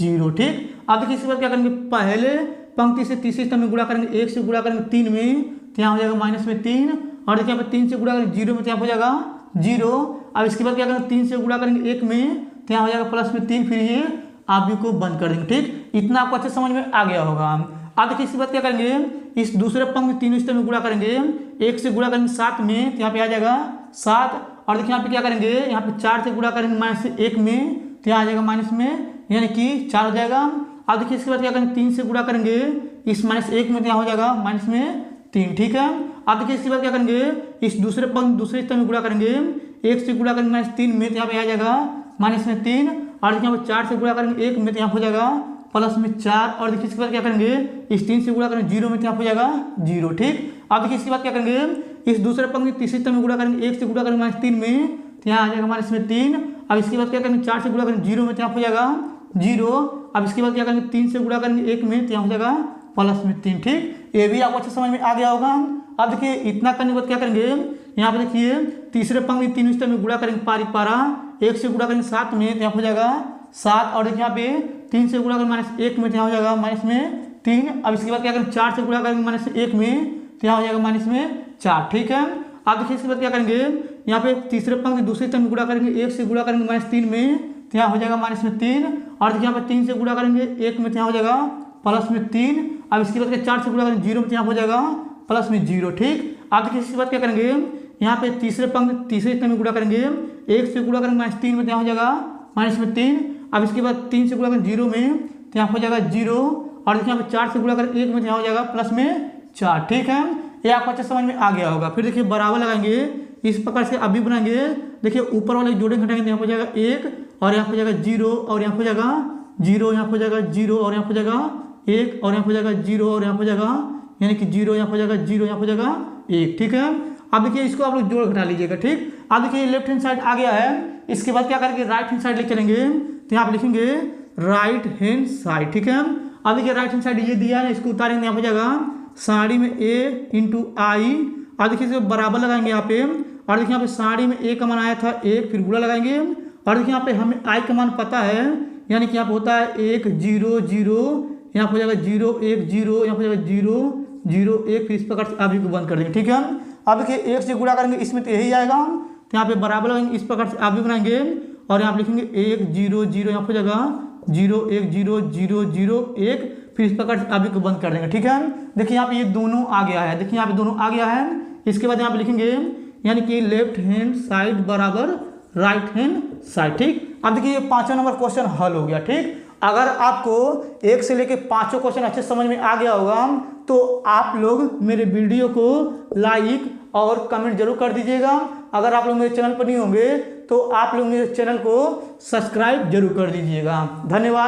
0, ठीक। अब देखिए इसके बाद क्या करेंगे, पहले पंक्ति से तीसरे स्तंभ में गुणा करेंगे, 1 से गुणा करेंगे 3 में, तो यहाँ हो जाएगा माइनस में 3। और देखिए यहाँ पे 3 से गुणा करेंगे 0 में, तो यहाँ हो जाएगा 0। अब इसके बाद क्या करेंगे, 3 से गुणा करेंगे 1 में, तो यहाँ हो जाएगा प्लस में 3। फिर ये आप भी को बंद कर देंगे, ठीक। इतना आपको अच्छे समझ में आ गया होगा। अब देखिए इसके बाद क्या करेंगे, इस दूसरे पंक्ति तीनों स्तंभ में गुणा करेंगे, 1 से गुणा करेंगे 7 में, तो यहाँ पे आ जाएगा 7। और देखिए यहाँ पे क्या करेंगे, यहाँ पे 4 से गुणा करेंगे माइनस 1 में, तो यहाँ आ जाएगा माइनस में यानी कि 4 हो जाएगा। अब देखिए इसके बाद क्या करेंगे, 3 से गुणा करेंगे इस माइनस 1 में, तो यहाँ हो जाएगा माइनस में 3, ठीक है। अब देखिए इसके बाद क्या करेंगे, इस दूसरे पंक्ति दूसरे स्तंभ में गुणा करेंगे, 1 से गुणा करेंगे माइनस 3 में, तो यहाँ पे आ जाएगा माइनस में 3। और देखिए यहाँ पे 4 से गुणा करेंगे 1 में, तो यहाँ हो जाएगा प्लस में 4। और देखिए इसके बाद क्या करेंगे, इस 3 से गुणा करेंगे 0 में, तो यहाँ हो जाएगा 0, ठीक। अब देखिए इसके बाद क्या करेंगे, इस दूसरे पंक्ति तीसरे स्तंभ में गुणा करेंगे, 1 से गुणा करेंगे माइनस 3 में, तो यहाँ आ जाएगा माइनस में 3। अब इसके बाद क्या करेंगे, 4 से गुणा करेंगे 0 में, तो यहाँ हो जाएगा 0। अब इसके बाद क्या करेंगे, 3 से गुणा करेंगे 1 में, तो यहाँ हो जाएगा प्लस में 3, ठीक। ये भी आपको अच्छे समझ में आ गया होगा। अब देखिए इतना करने के बाद क्या करेंगे, यहाँ पे देखिए तीसरे पंक्ति तीन स्तंभ में गुणा करेंगे पारी पारा, 1 से गुणा करेंगे 7 में, तो यहाँ हो जाएगा 7। और देखिए यहाँ पे 3 से गुणा करेंगे माइनस 1 में, तो यहाँ हो जाएगा माइनस में 3। अब इसके बाद क्या करेंगे, 4 से गुणा करेंगे माइनस 1 में, तो यहाँ हो जाएगा माइनस में 4, ठीक है। अब देखिए इसके बाद क्या करेंगे, यहाँ पे तीसरे पंक्ति दूसरे स्तंभ में गुणा करेंगे, 1 से गुणा करेंगे माइनस 3 में, तो यहाँ हो जाएगा माइनस में 3। और देखिए यहाँ पे 3 से गुणा करेंगे 1 में, तो यहाँ हो जाएगा प्लस में 3। अब इसके बाद 4 से गुणा करेंगे 0 में, तो यहाँ हो जाएगा प्लस में 0, ठीक। अब देखिए इसके बाद क्या करेंगे, यहाँ पे तीसरे पंक्ति तीसरे स्तंभ में गुणा करेंगे, 1 से गुणा करेंगे माइनस 3 में, तो यहाँ हो जाएगा माइनस में 3। अब इसके बाद 3 से गुणा करेंगे 0 में, तो यहाँ हो जाएगा 0। और देखिए यहाँ पे 4 से गुणा करेंगे 1 में, तो यहाँ हो जाएगा प्लस में 4, ठीक है। ये आपको अच्छे समझ में आ गया होगा। फिर देखिए बराबर लगाएंगे, इस प्रकार से अभी बनाएंगे। देखिए ऊपर वाले जोड़े घटाएंगे, यहाँ हो जाएगा 1 और यहाँ हो जाएगा 0 और यहाँ हो जाएगा 0, यहाँ हो जाएगा 0 और यहाँ हो जाएगा 1 और यहाँ हो जाएगा 0 और यहाँ हो जाएगा यानी कि 0, यहाँ हो जाएगा 0, यहाँ हो जाएगा 1, ठीक है। अब देखिए इसको आप लोग जोड़ घटा लीजिएगा, ठीक। अब देखिए लेफ्ट हैंड साइड आ गया है। इसके बाद क्या करेंगे, राइट हैंड साइड लेके चलेंगे, तो यहाँ पे लिखेंगे राइट हैंड साइड, ठीक है। अब देखिए राइट हैंड साइड ये दिया है, इसको उतारेंगे, यहाँ हो जाएगा साड़ी में a इंटू आई। अब देखिए इसको बराबर लगाएंगे यहाँ पे। और देखिए यहाँ पे साड़ी में a का मान आया था 1, फिर गुणा लगाएंगे। और देखिए यहाँ पे हमें i का मान पता है, यानी कि यहाँ पे होता है 1 0 0, यहाँ हो जाएगा 0 1 0, यहाँ हो जाएगा 0 0 1। फिर इस प्रकार से अभी को बंद कर देंगे, ठीक है। अब देखिए 1 से गुणा करेंगे, इसमें तो यही आएगा, तो यहाँ पे बराबर लगाएंगे, इस प्रकार से आप भी बनाएंगे। और यहाँ पे लिखेंगे 1 0 0, यहाँ हो जाएगा 0100001, फिर इस प्रकार से अभी को बंद कर देंगे। ठीक है, देखिए यहाँ पे ये दोनों आ गया है, देखिए यहाँ पे दोनों आ गया है। इसके बाद यहाँ पे लिखेंगे यानी कि लेफ्ट हैंड साइड बराबर राइट हैंड साइड। ठीक, अब देखिए ये 5वां नंबर क्वेश्चन हल हो गया। ठीक, अगर आपको 1 से लेके 5 क्वेश्चन अच्छे समझ में आ गया होगा तो आप लोग मेरे वीडियो को लाइक और कमेंट जरूर कर दीजिएगा। अगर आप लोग मेरे चैनल पर नहीं होंगे तो आप लोग मेरे चैनल को सब्सक्राइब जरूर कर दीजिएगा। धन्यवाद।